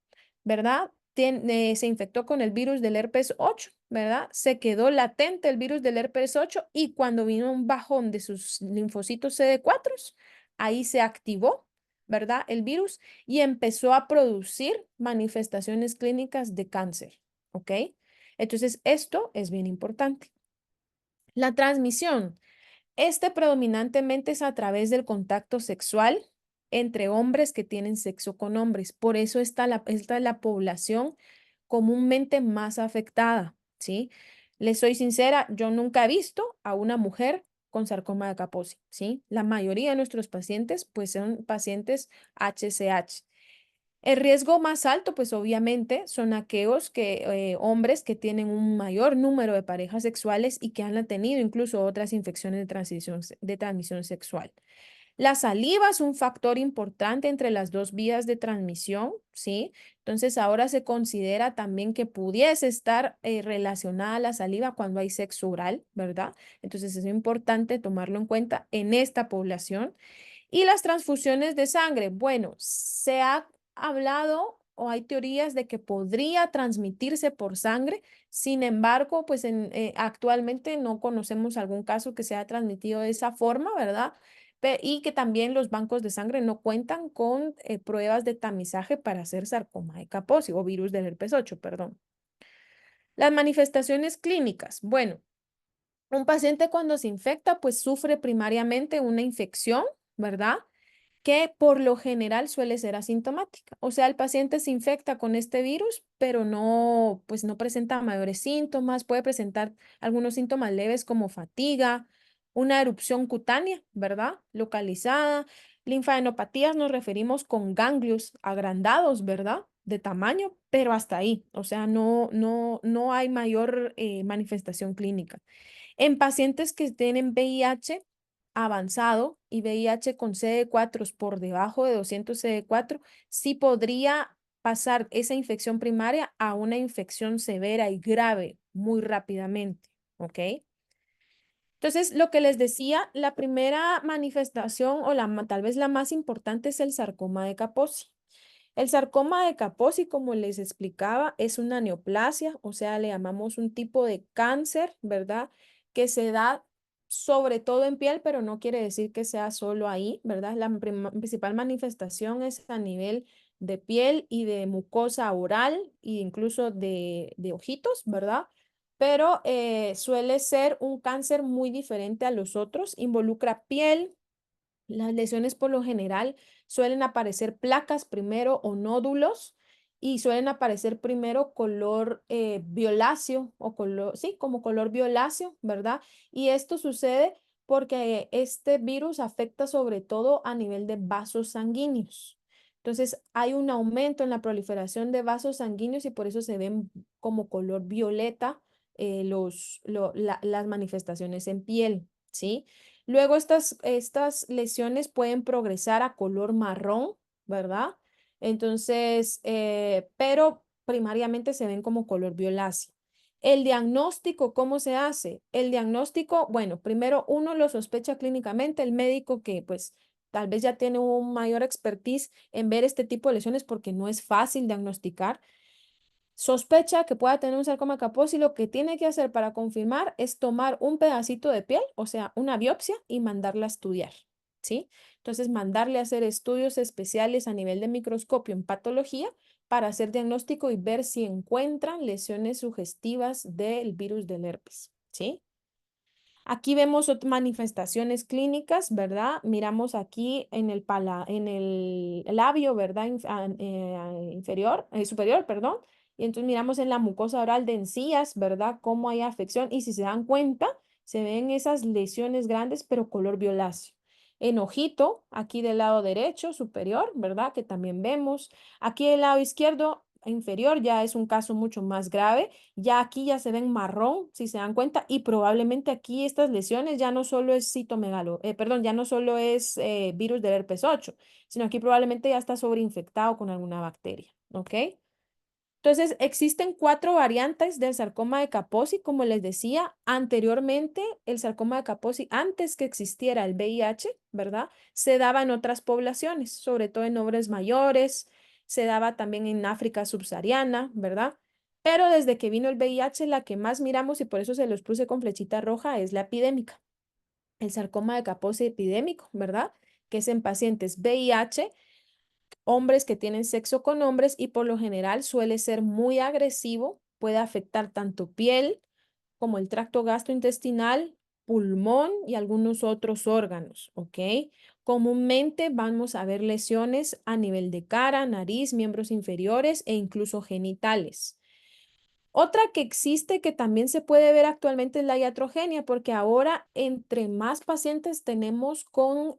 ¿verdad? Se infectó con el virus del herpes 8, ¿verdad? Se quedó latente el virus del herpes 8 y cuando vino un bajón de sus linfocitos CD4, ahí se activó, ¿verdad? El virus y empezó a producir manifestaciones clínicas de cáncer, ¿ok? Entonces, esto es bien importante. La transmisión. Este predominantemente es a través del contacto sexual entre hombres que tienen sexo con hombres. Por eso esta es la población comúnmente más afectada, ¿sí? Les soy sincera, yo nunca he visto a una mujer con sarcoma de Kaposi, ¿sí? La mayoría de nuestros pacientes, pues son pacientes HCH. El riesgo más alto, pues obviamente, son aquellos hombres que tienen un mayor número de parejas sexuales y que han tenido incluso otras infecciones de transmisión sexual. La saliva es un factor importante entre las dos vías de transmisión, ¿sí? Entonces ahora se considera también que pudiese estar relacionada la saliva cuando hay sexo oral, ¿verdad? Entonces es importante tomarlo en cuenta en esta población. Y las transfusiones de sangre, bueno, se ha hablado o hay teorías de que podría transmitirse por sangre, sin embargo, pues actualmente no conocemos algún caso que se haya transmitido de esa forma, ¿verdad? Y que también los bancos de sangre no cuentan con pruebas de tamizaje para hacer sarcoma de Kaposi o virus del herpes 8, perdón. Las manifestaciones clínicas, bueno, un paciente cuando se infecta, pues sufre primariamente una infección, ¿verdad? Que por lo general suele ser asintomática. O sea, el paciente se infecta con este virus, pero no, pues no presenta mayores síntomas, puede presentar algunos síntomas leves como fatiga, una erupción cutánea, ¿verdad? Localizada. Linfadenopatías nos referimos con ganglios agrandados, ¿verdad? De tamaño, pero hasta ahí. O sea, no hay mayor manifestación clínica. En pacientes que tienen VIH avanzado y VIH con CD4 por debajo de 200 CD4, sí podría pasar esa infección primaria a una infección severa y grave, muy rápidamente, ¿ok? Entonces, lo que les decía, la primera manifestación o tal vez la más importante es el sarcoma de Kaposi. El sarcoma de Kaposi, como les explicaba, es una neoplasia, o sea, le llamamos un tipo de cáncer, ¿verdad? Que se da sobre todo en piel, pero no quiere decir que sea solo ahí, ¿verdad? La principal manifestación es a nivel de piel y de mucosa oral e incluso de ojitos, ¿verdad? Pero suele ser un cáncer muy diferente a los otros, involucra piel. Las lesiones por lo general suelen aparecer placas primero o nódulos y suelen aparecer primero color violáceo o color, sí, como color violáceo, ¿verdad? Y esto sucede porque este virus afecta sobre todo a nivel de vasos sanguíneos. Entonces hay un aumento en la proliferación de vasos sanguíneos y por eso se ven como color violeta las manifestaciones en piel, ¿sí? Luego estas lesiones pueden progresar a color marrón, ¿verdad? Entonces, pero primariamente se ven como color violáceo. El diagnóstico, ¿cómo se hace? El diagnóstico, bueno, primero uno lo sospecha clínicamente, el médico que pues tal vez ya tiene un mayor expertise en ver este tipo de lesiones porque no es fácil diagnosticar. Sospecha que pueda tener un sarcoma Kaposi y lo que tiene que hacer para confirmar es tomar un pedacito de piel, o sea, una biopsia y mandarla a estudiar, ¿sí? Entonces, mandarle a hacer estudios especiales a nivel de microscopio en patología para hacer diagnóstico y ver si encuentran lesiones sugestivas del virus del herpes, ¿sí? Aquí vemos manifestaciones clínicas, ¿verdad? Miramos aquí en el labio, ¿verdad? Inferior, superior, perdón. Y entonces miramos en la mucosa oral de encías, ¿verdad? Cómo hay afección. Y si se dan cuenta, se ven esas lesiones grandes, pero color violáceo. En ojito, aquí del lado derecho, superior, ¿verdad? Que también vemos. Aquí del lado izquierdo, inferior, ya es un caso mucho más grave. Ya aquí ya se ven marrón, si se dan cuenta, y probablemente aquí estas lesiones ya no solo es perdón, ya no solo es virus del herpes 8, sino aquí probablemente ya está sobreinfectado con alguna bacteria, ¿ok? Entonces, existen cuatro variantes del sarcoma de Kaposi, como les decía anteriormente, el sarcoma de Kaposi, antes que existiera el VIH, ¿verdad? Se daba en otras poblaciones, sobre todo en hombres mayores, se daba también en África subsahariana, ¿verdad? Pero desde que vino el VIH, la que más miramos, y por eso se los puse con flechita roja, es la epidémica, el sarcoma de Kaposi epidémico, ¿verdad? Que es en pacientes VIH, hombres que tienen sexo con hombres y por lo general suele ser muy agresivo, puede afectar tanto piel como el tracto gastrointestinal, pulmón y algunos otros órganos, ¿ok? Comúnmente vamos a ver lesiones a nivel de cara, nariz, miembros inferiores e incluso genitales. Otra que existe que también se puede ver actualmente es la iatrogenia, porque ahora entre más pacientes tenemos con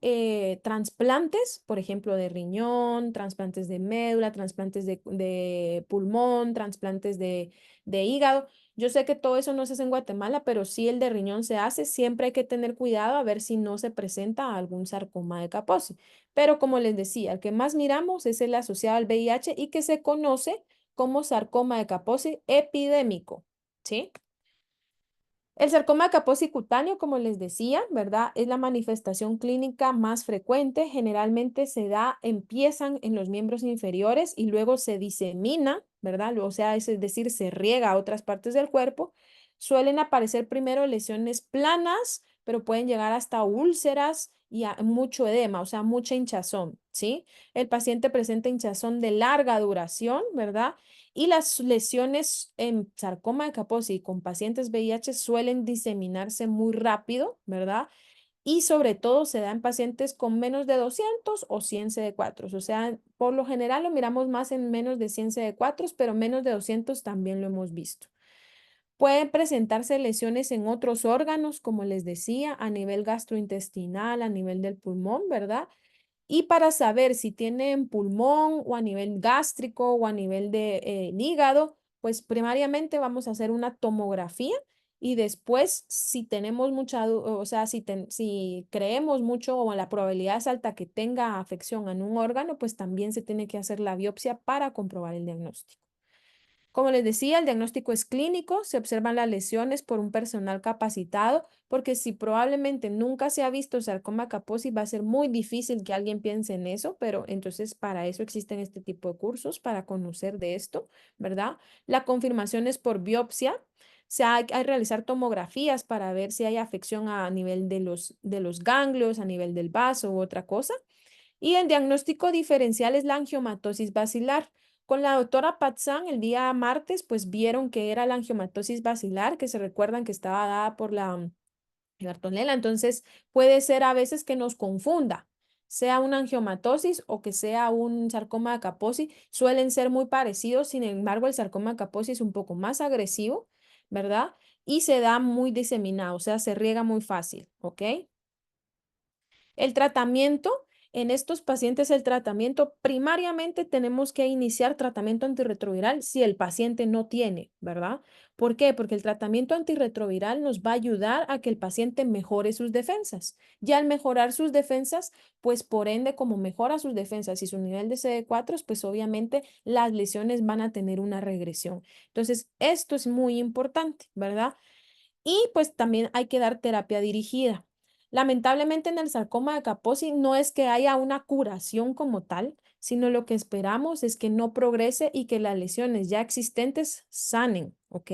trasplantes, por ejemplo, de riñón, trasplantes de médula, trasplantes de pulmón, trasplantes de hígado. Yo sé que todo eso no se hace en Guatemala, pero sí el de riñón se hace. Siempre hay que tener cuidado a ver si no se presenta algún sarcoma de Kaposi. Pero como les decía, el que más miramos es el asociado al VIH y que se conoce como sarcoma de Kaposi epidémico, ¿sí? El sarcoma de Kaposi cutáneo, como les decía, ¿verdad? Es la manifestación clínica más frecuente. Generalmente empiezan en los miembros inferiores y luego se disemina, ¿verdad? O sea, es decir, se riega a otras partes del cuerpo. Suelen aparecer primero lesiones planas, pero pueden llegar hasta úlceras y a mucho edema, o sea, mucha hinchazón, ¿sí? El paciente presenta hinchazón de larga duración, ¿verdad? Y las lesiones en sarcoma de Kaposi con pacientes VIH suelen diseminarse muy rápido, ¿verdad? Y sobre todo se da en pacientes con menos de 200 o 100 CD4. O sea, por lo general lo miramos más en menos de 100 CD4, pero menos de 200 también lo hemos visto. Pueden presentarse lesiones en otros órganos, como les decía, a nivel gastrointestinal, a nivel del pulmón, ¿verdad? Y para saber si tienen pulmón o a nivel gástrico o a nivel de hígado, pues primariamente vamos a hacer una tomografía y después si tenemos o sea, si creemos mucho o la probabilidad es alta que tenga afección en un órgano, pues también se tiene que hacer la biopsia para comprobar el diagnóstico. Como les decía, el diagnóstico es clínico, se observan las lesiones por un personal capacitado, porque si probablemente nunca se ha visto sarcoma Kaposi, va a ser muy difícil que alguien piense en eso, pero entonces para eso existen este tipo de cursos, para conocer de esto, ¿verdad? La confirmación es por biopsia. O sea, hay que realizar tomografías para ver si hay afección a nivel de los ganglios, a nivel del vaso u otra cosa. Y el diagnóstico diferencial es la angiomatosis basilar. Con la doctora Patzán el día martes, pues vieron que era la angiomatosis basilar, que se recuerdan que estaba dada por la Bartonella. Entonces, puede ser a veces que nos confunda, sea una angiomatosis o que sea un sarcoma de Kaposi. Suelen ser muy parecidos, sin embargo, el sarcoma de Kaposi es un poco más agresivo, ¿verdad? Y se da muy diseminado, o sea, se riega muy fácil, ¿ok? El tratamiento, en estos pacientes, el tratamiento primariamente tenemos que iniciar tratamiento antirretroviral si el paciente no tiene, ¿verdad? ¿Por qué? Porque el tratamiento antirretroviral nos va a ayudar a que el paciente mejore sus defensas. Y al mejorar sus defensas, pues por ende, como mejora sus defensas y su nivel de CD4, pues obviamente las lesiones van a tener una regresión. Entonces, esto es muy importante, ¿verdad? Y pues también hay que dar terapia dirigida. Lamentablemente en el sarcoma de Kaposi no es que haya una curación como tal, sino lo que esperamos es que no progrese y que las lesiones ya existentes sanen, ¿ok?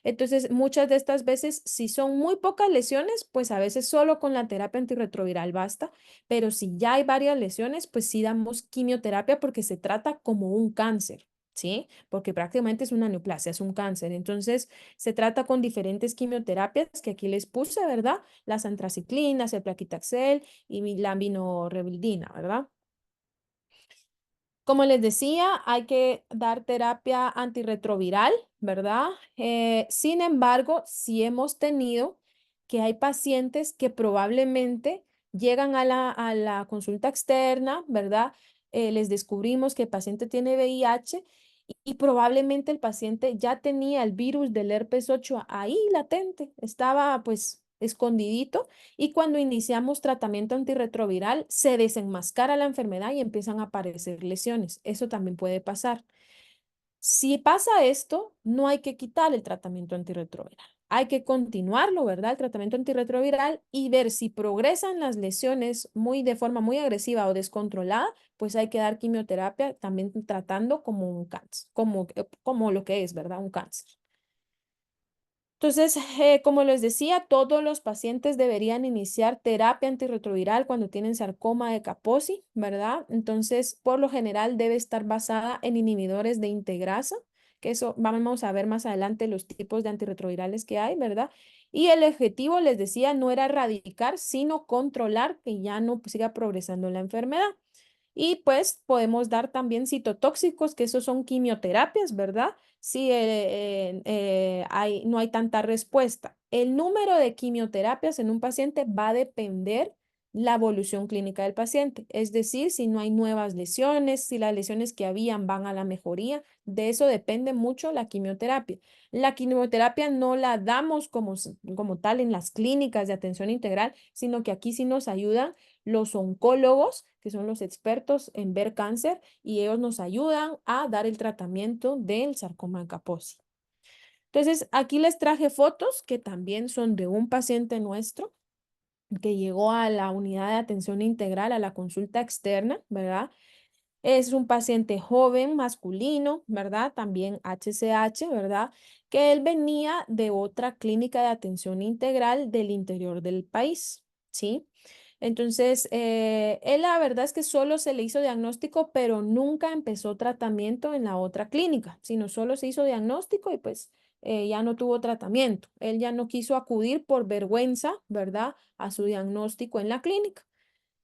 Entonces, muchas de estas veces, si son muy pocas lesiones, pues a veces solo con la terapia antirretroviral basta, pero si ya hay varias lesiones, pues sí damos quimioterapia porque se trata como un cáncer, ¿sí? Porque prácticamente es una neoplasia, es un cáncer. Entonces, se trata con diferentes quimioterapias que aquí les puse, ¿verdad? Las antraciclinas, el plaquitaxel y la aminoreblidina, ¿verdad? Como les decía, hay que dar terapia antirretroviral, ¿verdad? Sin embargo, sí hemos tenido que hay pacientes que probablemente llegan a la consulta externa, ¿verdad? Les descubrimos que el paciente tiene VIH y probablemente el paciente ya tenía el virus del herpes 8 ahí latente, estaba pues escondidito y cuando iniciamos tratamiento antirretroviral se desenmascara la enfermedad y empiezan a aparecer lesiones. Eso también puede pasar. Si pasa esto, no hay que quitar el tratamiento antirretroviral. Hay que continuarlo, ¿verdad? El tratamiento antirretroviral y ver si progresan las lesiones muy de forma muy agresiva o descontrolada, pues hay que dar quimioterapia también tratando como un cáncer, como lo que es, ¿verdad? Un cáncer. Entonces, como les decía, todos los pacientes deberían iniciar terapia antirretroviral cuando tienen sarcoma de Kaposi, ¿verdad? Entonces, por lo general debe estar basada en inhibidores de integrasa, que eso vamos a ver más adelante los tipos de antirretrovirales que hay, ¿verdad? Y el objetivo, les decía, no era erradicar, sino controlar que ya no siga progresando la enfermedad. Y pues podemos dar también citotóxicos, que esos son quimioterapias, ¿verdad? Si no hay tanta respuesta. El número de quimioterapias en un paciente va a depender la evolución clínica del paciente, es decir, si no hay nuevas lesiones, si las lesiones que habían van a la mejoría, de eso depende mucho la quimioterapia. La quimioterapia no la damos como tal en las clínicas de atención integral, sino que aquí sí nos ayudan los oncólogos, que son los expertos en ver cáncer, y ellos nos ayudan a dar el tratamiento del sarcoma de Kaposi. Entonces, aquí les traje fotos que también son de un paciente nuestro que llegó a la unidad de atención integral, a la consulta externa, ¿verdad? Es un paciente joven, masculino, ¿verdad? También HCH, ¿verdad? Que él venía de otra clínica de atención integral del interior del país, ¿sí? Entonces, él la verdad es que solo se le hizo diagnóstico, pero nunca empezó tratamiento en la otra clínica, sino solo se hizo diagnóstico y pues ya no tuvo tratamiento. Él ya no quiso acudir por vergüenza, ¿verdad? A su diagnóstico en la clínica.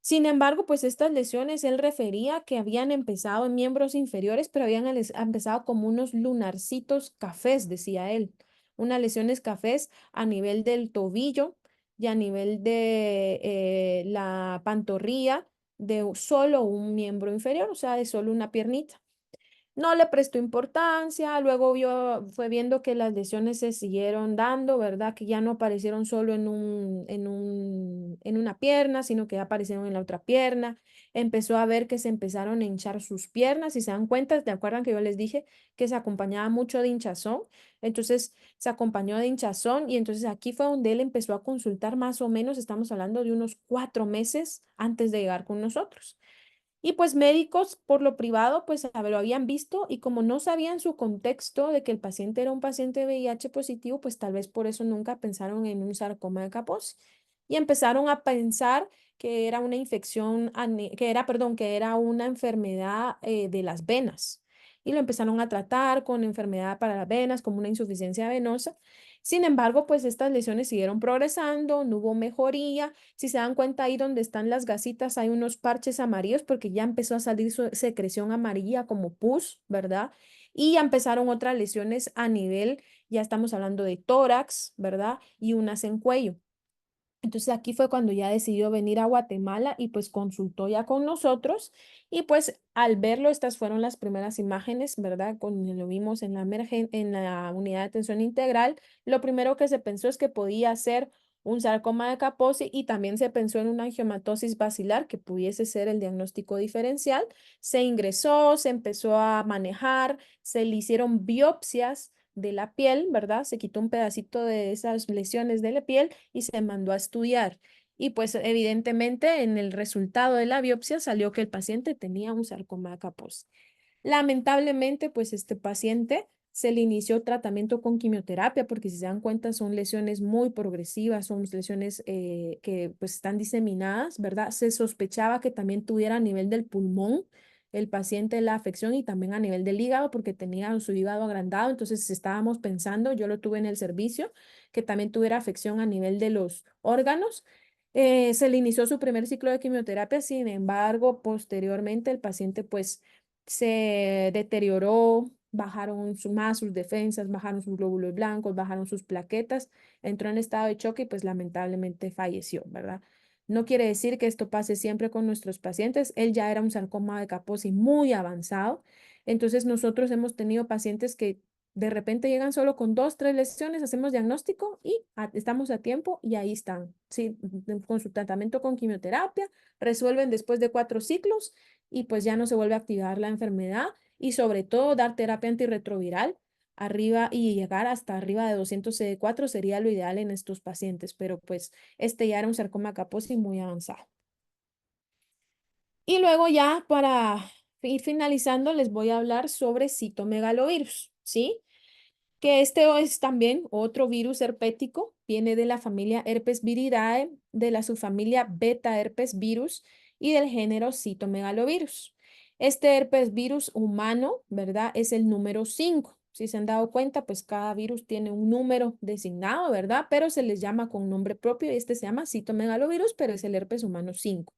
Sin embargo, pues estas lesiones él refería que habían empezado en miembros inferiores, pero habían empezado como unos lunarcitos cafés, decía él, unas lesiones cafés a nivel del tobillo y a nivel de la pantorrilla de solo un miembro inferior, o sea, de solo una piernita. No le prestó importancia, luego fue viendo que las lesiones se siguieron dando, ¿verdad? Que ya no aparecieron solo en una pierna, sino que ya aparecieron en la otra pierna. Empezó a ver que se empezaron a hinchar sus piernas. Si se dan cuenta, ¿te acuerdan que yo les dije que se acompañaba mucho de hinchazón? Entonces se acompañó de hinchazón y entonces aquí fue donde él empezó a consultar más o menos, estamos hablando de unos 4 meses antes de llegar con nosotros. Y pues médicos por lo privado pues lo habían visto y como no sabían su contexto de que el paciente era un paciente VIH positivo, pues tal vez por eso nunca pensaron en un sarcoma de Kaposi. Y empezaron a pensar que era una infección, perdón, que era una enfermedad de las venas. Y lo empezaron a tratar con enfermedad para las venas, como una insuficiencia venosa. Sin embargo, pues estas lesiones siguieron progresando, no hubo mejoría. Si se dan cuenta ahí donde están las gasitas, hay unos parches amarillos porque ya empezó a salir su secreción amarilla como pus, ¿verdad? Y ya empezaron otras lesiones a nivel, ya estamos hablando de tórax, ¿verdad? Y unas en cuello. Entonces aquí fue cuando ya decidió venir a Guatemala y pues consultó ya con nosotros y pues al verlo estas fueron las primeras imágenes, ¿verdad? Cuando lo vimos en en la unidad de atención integral, lo primero que se pensó es que podía ser un sarcoma de Kaposi y también se pensó en una angiomatosis basilar que pudiese ser el diagnóstico diferencial. Se ingresó, se empezó a manejar, se le hicieron biopsias de la piel, ¿verdad? Se quitó un pedacito de esas lesiones de la piel y se mandó a estudiar. Y pues evidentemente en el resultado de la biopsia salió que el paciente tenía un sarcoma de Kaposi. Lamentablemente, pues este paciente se le inició tratamiento con quimioterapia porque si se dan cuenta son lesiones muy progresivas, son lesiones que pues están diseminadas, ¿verdad? Se sospechaba que también tuviera a nivel del pulmón el paciente la afección y también a nivel del hígado porque tenía su hígado agrandado, entonces estábamos pensando, yo lo tuve en el servicio, que también tuviera afección a nivel de los órganos. Se le inició su primer ciclo de quimioterapia, sin embargo, posteriormente el paciente pues se deterioró, bajaron más sus defensas, bajaron sus glóbulos blancos, bajaron sus plaquetas, entró en estado de choque y pues lamentablemente falleció, ¿verdad? No quiere decir que esto pase siempre con nuestros pacientes. Él ya era un sarcoma de Kaposi muy avanzado. Entonces nosotros hemos tenido pacientes que de repente llegan solo con 2, 3 lesiones, hacemos diagnóstico y estamos a tiempo y ahí están, ¿sí? Con su tratamiento con quimioterapia, resuelven después de 4 ciclos y pues ya no se vuelve a activar la enfermedad y sobre todo dar terapia antirretroviral arriba y llegar hasta arriba de 200 CD4 sería lo ideal en estos pacientes, pero pues este ya era un sarcoma Kaposi muy avanzado. Y luego ya para ir finalizando les voy a hablar sobre citomegalovirus, ¿sí? Que este es también otro virus herpético, viene de la familia Herpes viridae, de la subfamilia Beta herpes virus y del género Cytomegalovirus. Este herpes virus humano, ¿verdad? Es el número 5. Si se han dado cuenta, pues cada virus tiene un número designado, ¿verdad? Pero se les llama con nombre propio y este se llama Cytomegalovirus, pero es el herpes humano 5.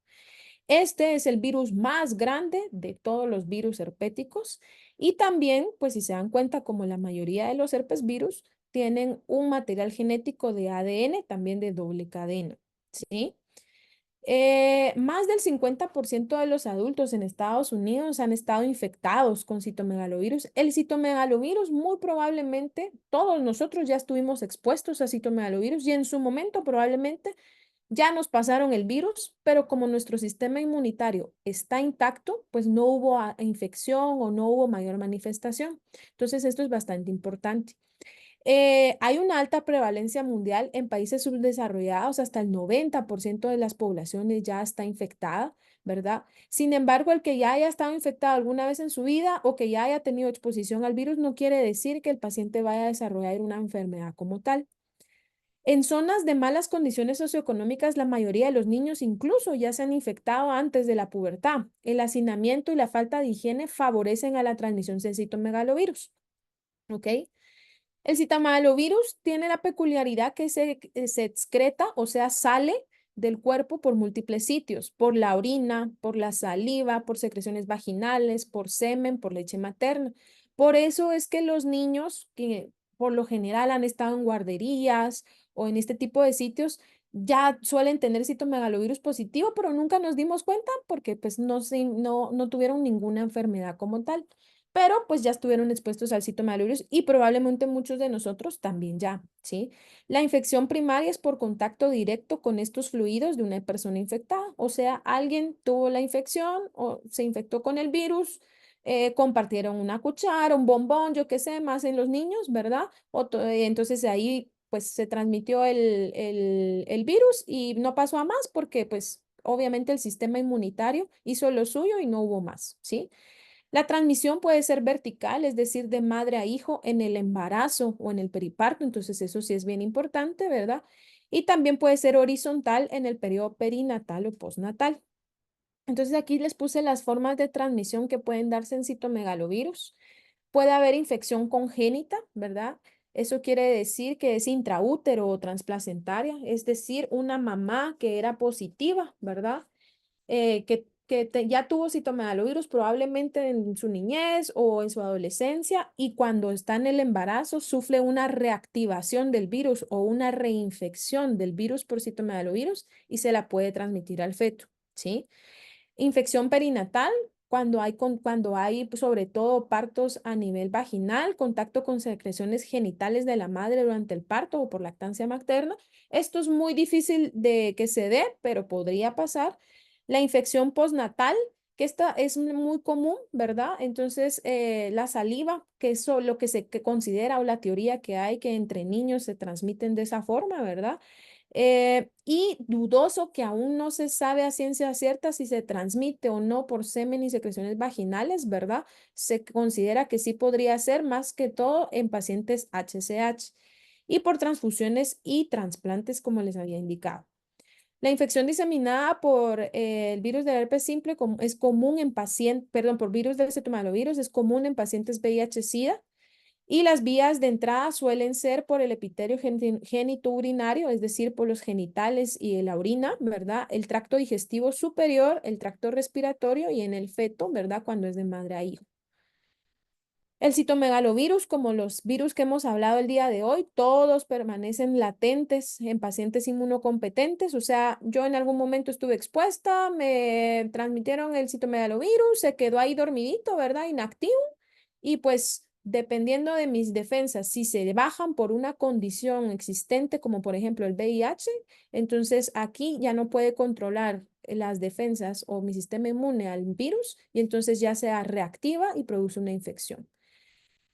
Este es el virus más grande de todos los virus herpéticos y también, pues si se dan cuenta, como la mayoría de los herpes virus, tienen un material genético de ADN, también de doble cadena, ¿sí? Más del 50% de los adultos en Estados Unidos han estado infectados con citomegalovirus. El citomegalovirus, muy probablemente, todos nosotros ya estuvimos expuestos a citomegalovirus y en su momento probablemente ya nos pasaron el virus, pero como nuestro sistema inmunitario está intacto, pues no hubo infección o no hubo mayor manifestación. Entonces, esto es bastante importante. Hay una alta prevalencia mundial en países subdesarrollados, hasta el 90% de las poblaciones ya está infectada, ¿verdad? Sin embargo, el que ya haya estado infectado alguna vez en su vida o que ya haya tenido exposición al virus no quiere decir que el paciente vaya a desarrollar una enfermedad como tal. En zonas de malas condiciones socioeconómicas, la mayoría de los niños incluso ya se han infectado antes de la pubertad. El hacinamiento y la falta de higiene favorecen a la transmisión del citomegalovirus. ¿Ok? El citomegalovirus tiene la peculiaridad que se excreta, o sea, sale del cuerpo por múltiples sitios, por la orina, por la saliva, por secreciones vaginales, por semen, por leche materna. Por eso es que los niños que por lo general han estado en guarderías o en este tipo de sitios ya suelen tener citomegalovirus positivo, pero nunca nos dimos cuenta porque pues no tuvieron ninguna enfermedad como tal. pero pues ya estuvieron expuestos al citomegalovirus y probablemente muchos de nosotros también ya, ¿sí? La infección primaria es por contacto directo con estos fluidos de una persona infectada, o sea, alguien tuvo la infección o se infectó con el virus, compartieron una cuchara, un bombón, yo qué sé, más en los niños, ¿verdad? Entonces ahí pues se transmitió el virus y no pasó a más porque pues obviamente el sistema inmunitario hizo lo suyo y no hubo más, ¿sí? La transmisión puede ser vertical, es decir, de madre a hijo en el embarazo o en el periparto, entonces eso sí es bien importante, ¿verdad? Y también puede ser horizontal en el periodo perinatal o postnatal. Entonces aquí les puse las formas de transmisión que pueden darse en citomegalovirus. Puede haber infección congénita, ¿verdad? Eso quiere decir que es intraútero o transplacentaria, es decir, una mamá que era positiva, ¿verdad? Ya tuvo citomegalovirus probablemente en su niñez o en su adolescencia y cuando está en el embarazo sufre una reactivación del virus o una reinfección del virus por citomegalovirus y se la puede transmitir al feto, ¿sí? Infección perinatal, cuando hay sobre todo partos a nivel vaginal, contacto con secreciones genitales de la madre durante el parto o por lactancia materna. Esto es muy difícil de que se dé, pero podría pasar. La infección postnatal, que esta es muy común, ¿verdad? Entonces, la saliva, que es lo que se que considera o la teoría que hay que entre niños se transmiten de esa forma, ¿verdad? Y dudoso que aún no se sabe a ciencia cierta si se transmite o no por semen y secreciones vaginales, ¿verdad? Se considera que sí podría ser más que todo en pacientes HCH y por transfusiones y trasplantes, como les había indicado. La infección diseminada por el virus del herpes simple es común en pacientes, perdón, por virus del citomegalovirus es común en pacientes VIH-Sida y las vías de entrada suelen ser por el epitelio genitourinario, es decir, por los genitales y la orina, ¿verdad? El tracto digestivo superior, el tracto respiratorio y en el feto, ¿verdad? Cuando es de madre a hijo. El citomegalovirus, como los virus que hemos hablado el día de hoy, todos permanecen latentes en pacientes inmunocompetentes. O sea, yo en algún momento estuve expuesta, me transmitieron el citomegalovirus, se quedó ahí dormidito, ¿verdad? Inactivo. Y pues dependiendo de mis defensas, si se bajan por una condición existente, como por ejemplo el VIH, entonces aquí ya no puede controlar las defensas o mi sistema inmune al virus y entonces ya se reactiva y produce una infección.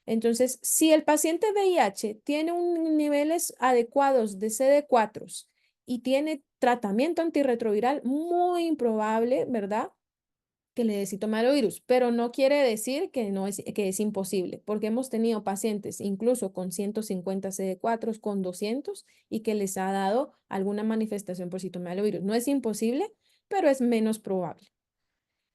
Entonces, si el paciente VIH tiene niveles adecuados de CD4 y tiene tratamiento antirretroviral, muy improbable, ¿verdad? Que le dé citomegalovirus, pero no quiere decir que, no es, que es imposible, porque hemos tenido pacientes incluso con 150 CD4, con 200 y que les ha dado alguna manifestación por citomegalovirus. No es imposible, pero es menos probable.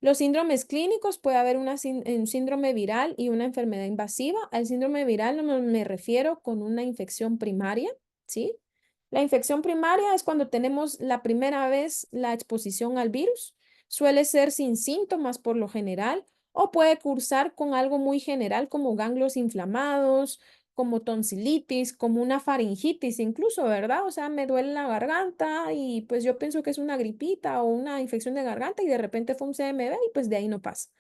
Los síndromes clínicos, puede haber un síndrome viral y una enfermedad invasiva. Al síndrome viral no me refiero con una infección primaria, ¿sí? La infección primaria es cuando tenemos la primera vez la exposición al virus. Suele ser sin síntomas por lo general o puede cursar con algo muy general como ganglios inflamados, como tonsilitis, como una faringitis incluso, ¿verdad? O sea, me duele la garganta y pues yo pienso que es una gripita o una infección de garganta y de repente fue un CMV y pues de ahí no pasa.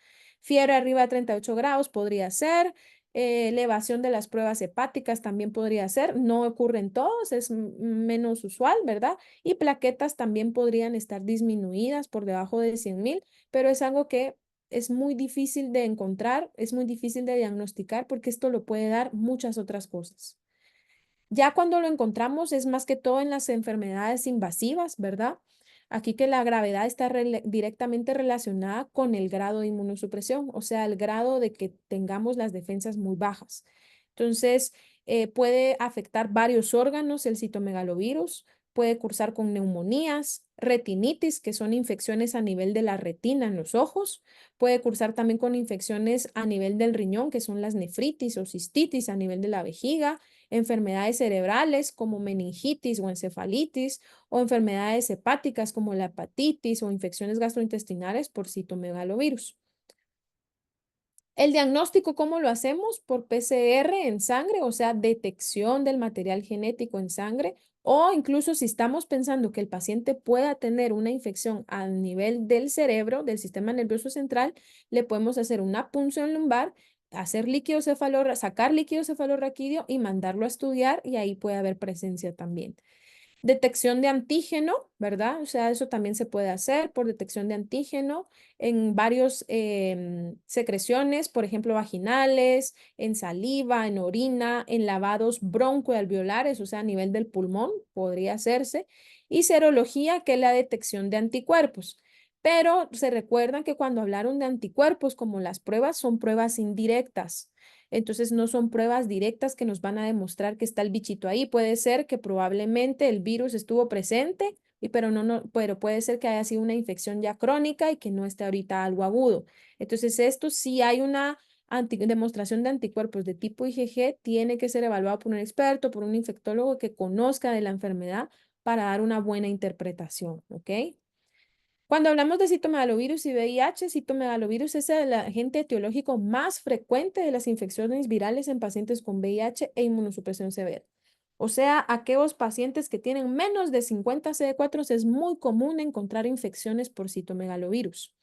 Fiebre arriba de 38 grados podría ser, elevación de las pruebas hepáticas también podría ser, no ocurre en todos, es menos usual, ¿verdad? Y plaquetas también podrían estar disminuidas por debajo de 100.000, pero es algo que es muy difícil de encontrar, es muy difícil de diagnosticar porque esto lo puede dar muchas otras cosas. Ya cuando lo encontramos es más que todo en las enfermedades invasivas, ¿verdad? Aquí que la gravedad está directamente relacionada con el grado de inmunosupresión, o sea, el grado de que tengamos las defensas muy bajas. Entonces, puede afectar varios órganos el citomegalovirus, puede cursar con neumonías, retinitis, que son infecciones a nivel de la retina en los ojos, puede cursar también con infecciones a nivel del riñón, que son las nefritis o cistitis a nivel de la vejiga, enfermedades cerebrales como meningitis o encefalitis, o enfermedades hepáticas como la hepatitis o infecciones gastrointestinales por citomegalovirus. El diagnóstico, ¿cómo lo hacemos? Por PCR en sangre, o sea, detección del material genético en sangre, o incluso si estamos pensando que el paciente pueda tener una infección a nivel del cerebro, del sistema nervioso central, le podemos hacer una punción lumbar hacer sacar líquido cefalorraquídeo y mandarlo a estudiar y ahí puede haber presencia también. Detección de antígeno, ¿verdad? O sea, eso también se puede hacer por detección de antígeno en varios secreciones, por ejemplo, vaginales, en saliva, en orina, en lavados broncoalveolares, o sea, a nivel del pulmón, podría hacerse. Y serología, que es la detección de anticuerpos. Pero se recuerdan que cuando hablaron de anticuerpos, como las pruebas, son pruebas indirectas. Entonces no son pruebas directas que nos van a demostrar que está el bichito ahí. Puede ser que probablemente el virus estuvo presente, pero puede ser que haya sido una infección ya crónica y que no esté ahorita algo agudo. Entonces esto sí hay una demostración de anticuerpos de tipo IgG, tiene que ser evaluado por un experto, por un infectólogo que conozca de la enfermedad para dar una buena interpretación, ¿ok? Cuando hablamos de citomegalovirus y VIH, citomegalovirus es el agente etiológico más frecuente de las infecciones virales en pacientes con VIH e inmunosupresión severa. O sea, aquellos pacientes que tienen menos de 50 CD4 es muy común encontrar infecciones por citomegalovirus.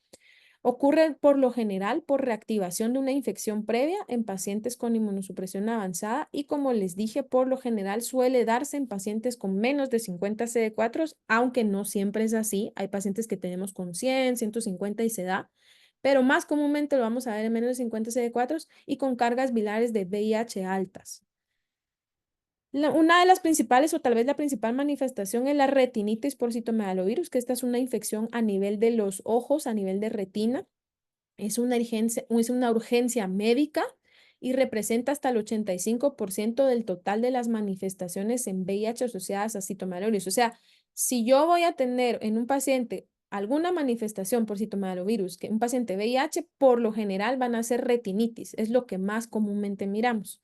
Ocurre por lo general por reactivación de una infección previa en pacientes con inmunosupresión avanzada y como les dije, por lo general suele darse en pacientes con menos de 50 CD4, aunque no siempre es así. Hay pacientes que tenemos con 100, 150 y se da, pero más comúnmente lo vamos a ver en menos de 50 CD4 y con cargas virales de VIH altas. Una de las principales o tal vez la principal manifestación es la retinitis por citomegalovirus, que esta es una infección a nivel de los ojos, a nivel de retina. Es una urgencia médica y representa hasta el 85% del total de las manifestaciones en VIH asociadas a citomegalovirus. O sea, si yo voy a tener en un paciente alguna manifestación por citomegalovirus, que un paciente VIH, por lo general van a ser retinitis, es lo que más comúnmente miramos.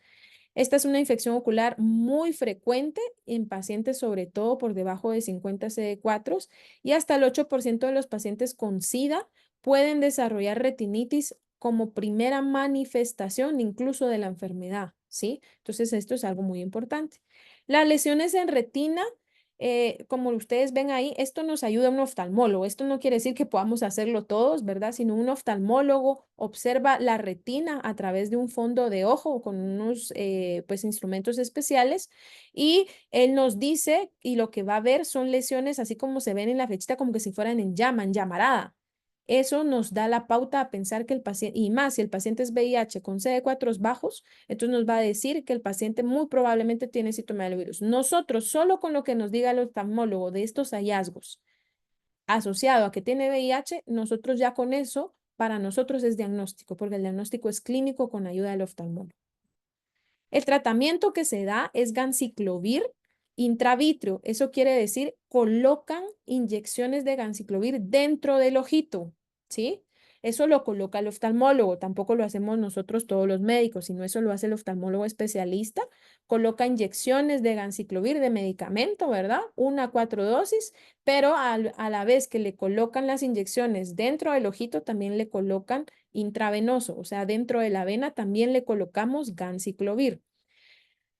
Esta es una infección ocular muy frecuente en pacientes, sobre todo por debajo de 50 CD4 y hasta el 8% de los pacientes con SIDA pueden desarrollar retinitis como primera manifestación incluso de la enfermedad, ¿sí? Entonces, esto es algo muy importante. Las lesiones en retina, como ustedes ven ahí, esto nos ayuda a un oftalmólogo. Esto no quiere decir que podamos hacerlo todos, ¿verdad? Sino un oftalmólogo observa la retina a través de un fondo de ojo con unos pues instrumentos especiales y él nos dice y lo que va a ver son lesiones así como se ven en la flechita como que si fueran en llama, en llamarada. Eso nos da la pauta a pensar que el paciente, y más si el paciente es VIH con CD4 bajos, entonces nos va a decir que el paciente muy probablemente tiene citomegalovirus. Nosotros, solo con lo que nos diga el oftalmólogo de estos hallazgos asociado a que tiene VIH, nosotros ya con eso, para nosotros es diagnóstico, porque el diagnóstico es clínico con ayuda del oftalmólogo. El tratamiento que se da es ganciclovir intravitrio. Eso quiere decir, colocan inyecciones de ganciclovir dentro del ojito, ¿sí? Eso lo coloca el oftalmólogo, tampoco lo hacemos nosotros todos los médicos, sino eso lo hace el oftalmólogo especialista. Coloca inyecciones de ganciclovir de medicamento, ¿verdad? 1 a 4 dosis, pero a la vez que le colocan las inyecciones dentro del ojito, también le colocan intravenoso, o sea, dentro de la vena también le colocamos ganciclovir.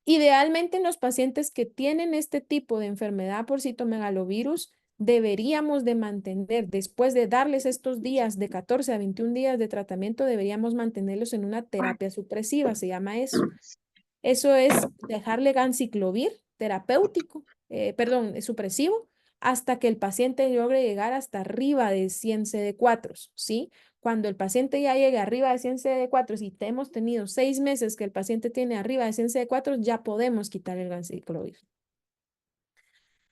Idealmente en los pacientes que tienen este tipo de enfermedad por citomegalovirus, deberíamos de mantener, después de darles estos días de 14 a 21 días de tratamiento, deberíamos mantenerlos en una terapia supresiva, se llama eso. Eso es dejarle ganciclovir terapéutico, perdón, supresivo, hasta que el paciente logre llegar hasta arriba de 100 CD4, ¿sí? Cuando el paciente ya llegue arriba de 100 CD4 y hemos tenido 6 meses que el paciente tiene arriba de 100 CD4, ya podemos quitar el ganciclovir.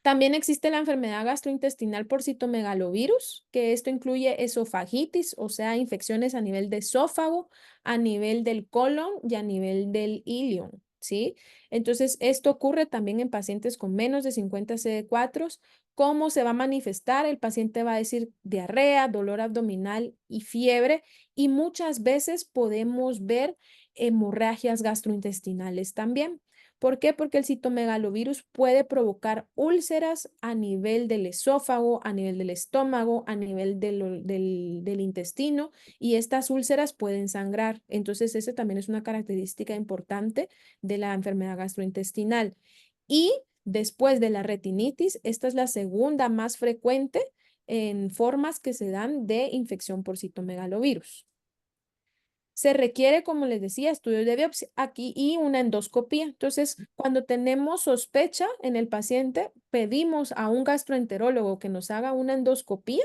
También existe la enfermedad gastrointestinal por citomegalovirus, que esto incluye esofagitis, o sea, infecciones a nivel de esófago, a nivel del colon y a nivel del ilion, ¿sí? Entonces, esto ocurre también en pacientes con menos de 50 CD4. ¿Cómo se va a manifestar? El paciente va a decir diarrea, dolor abdominal y fiebre, y muchas veces podemos ver hemorragias gastrointestinales también. ¿Por qué? Porque el citomegalovirus puede provocar úlceras a nivel del esófago, a nivel del estómago, a nivel del intestino y estas úlceras pueden sangrar. Entonces, eso también es una característica importante de la enfermedad gastrointestinal. Y después de la retinitis, esta es la segunda más frecuente en formas que se dan de infección por citomegalovirus. Se requiere, como les decía, estudios de biopsia aquí y una endoscopía. Entonces, cuando tenemos sospecha en el paciente, pedimos a un gastroenterólogo que nos haga una endoscopía,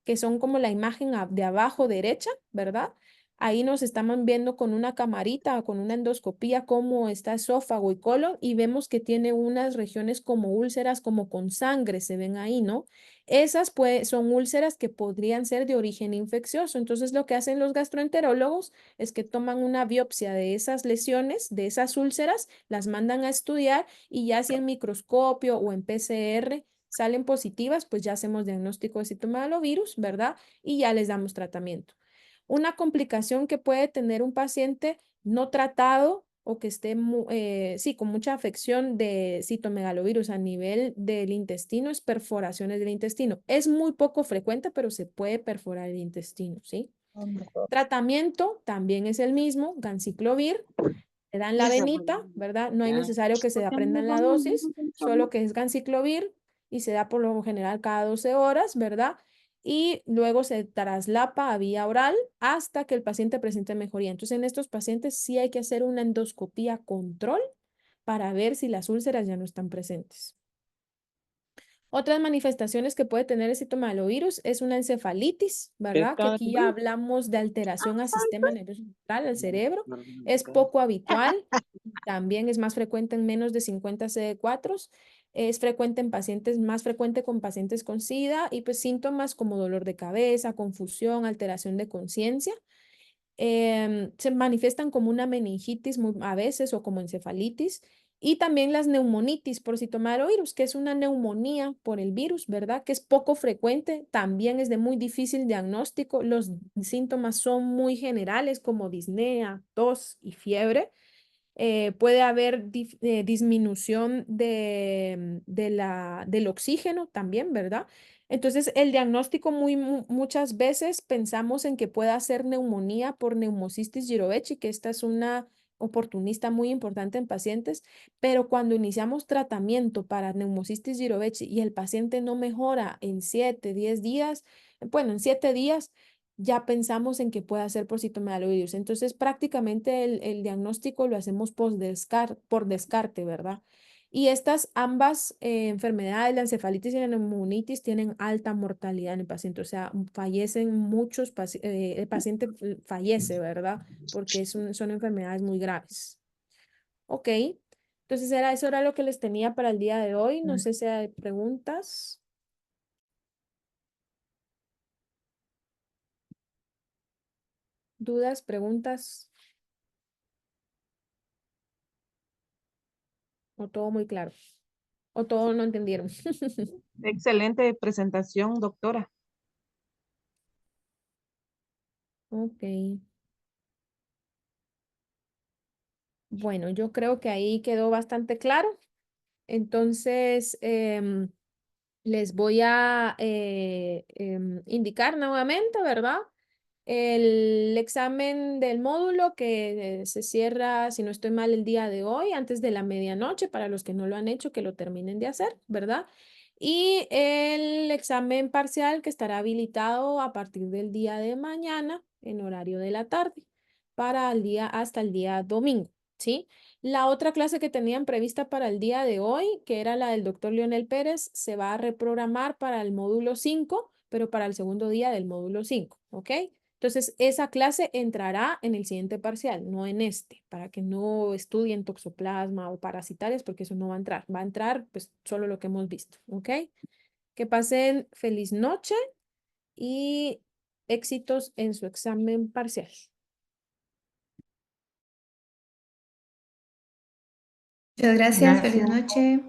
que son como la imagen de abajo derecha, ¿verdad? Ahí nos estamos viendo con una camarita o con una endoscopía cómo está esófago y colon y vemos que tiene unas regiones como úlceras, como con sangre, se ven ahí, ¿no? Esas pues, son úlceras que podrían ser de origen infeccioso. Entonces, lo que hacen los gastroenterólogos es que toman una biopsia de esas lesiones, de esas úlceras, las mandan a estudiar y ya si en microscopio o en PCR salen positivas, pues ya hacemos diagnóstico de citomegalovirus, ¿verdad? Y ya les damos tratamiento. Una complicación que puede tener un paciente no tratado o que esté sí, con mucha afección de citomegalovirus a nivel del intestino es perforaciones del intestino. Es muy poco frecuente, pero se puede perforar el intestino, ¿sí? Tratamiento también es el mismo, ganciclovir, te dan la venita, ¿verdad? No hay necesario que se aprendan la dosis, solo que es ganciclovir y se da por lo general cada 12 horas, ¿verdad? Y luego se traslapa a vía oral hasta que el paciente presente mejoría. Entonces, en estos pacientes sí hay que hacer una endoscopía control para ver si las úlceras ya no están presentes. Otras manifestaciones que puede tener el citomegalovirus es una encefalitis, ¿verdad? Que aquí ya hablamos de alteración al sistema nervioso central, al cerebro. Es poco habitual, también es más frecuente en menos de 50 CD4. Es frecuente en pacientes, más frecuente con pacientes con SIDA y pues síntomas como dolor de cabeza, confusión, alteración de conciencia. Se manifiestan como una meningitis a veces o como encefalitis y también las neumonitis por citomegalovirus, que es una neumonía por el virus, ¿verdad? Que es poco frecuente, también es de muy difícil diagnóstico. Los síntomas son muy generales como disnea, tos y fiebre. Puede haber disminución del oxígeno también, ¿verdad? Entonces, el diagnóstico muchas veces pensamos en que pueda ser neumonía por neumocistis jirovecii, que esta es una oportunista muy importante en pacientes, pero cuando iniciamos tratamiento para neumocistis jirovecii y el paciente no mejora en 7, 10 días, bueno, en 7 días, ya pensamos en que pueda ser por citomegalovirus. Entonces, prácticamente el diagnóstico lo hacemos por descarte, ¿verdad? Y estas ambas enfermedades, la encefalitis y la neumonitis, tienen alta mortalidad en el paciente, o sea, fallecen muchos, el paciente fallece, ¿verdad? Porque son enfermedades muy graves. Ok, entonces eso era lo que les tenía para el día de hoy. No sé si hay preguntas, dudas, preguntas, o todo muy claro, o todo no entendieron. Excelente presentación, doctora. Ok. Bueno, yo creo que ahí quedó bastante claro. Entonces, les voy a indicar nuevamente, ¿verdad? El examen del módulo que se cierra, si no estoy mal, el día de hoy, antes de la medianoche, para los que no lo han hecho, que lo terminen de hacer, ¿verdad? Y el examen parcial que estará habilitado a partir del día de mañana en horario de la tarde para el día hasta el día domingo, ¿sí? La otra clase que tenían prevista para el día de hoy, que era la del doctor Leonel Pérez, se va a reprogramar para el módulo 5, pero para el segundo día del módulo 5, ¿ok? Entonces, esa clase entrará en el siguiente parcial, no en este, para que no estudien toxoplasma o parasitarias, porque eso no va a entrar. Va a entrar, pues, solo lo que hemos visto, ¿ok? Que pasen feliz noche y éxitos en su examen parcial. Muchas gracias, feliz noche.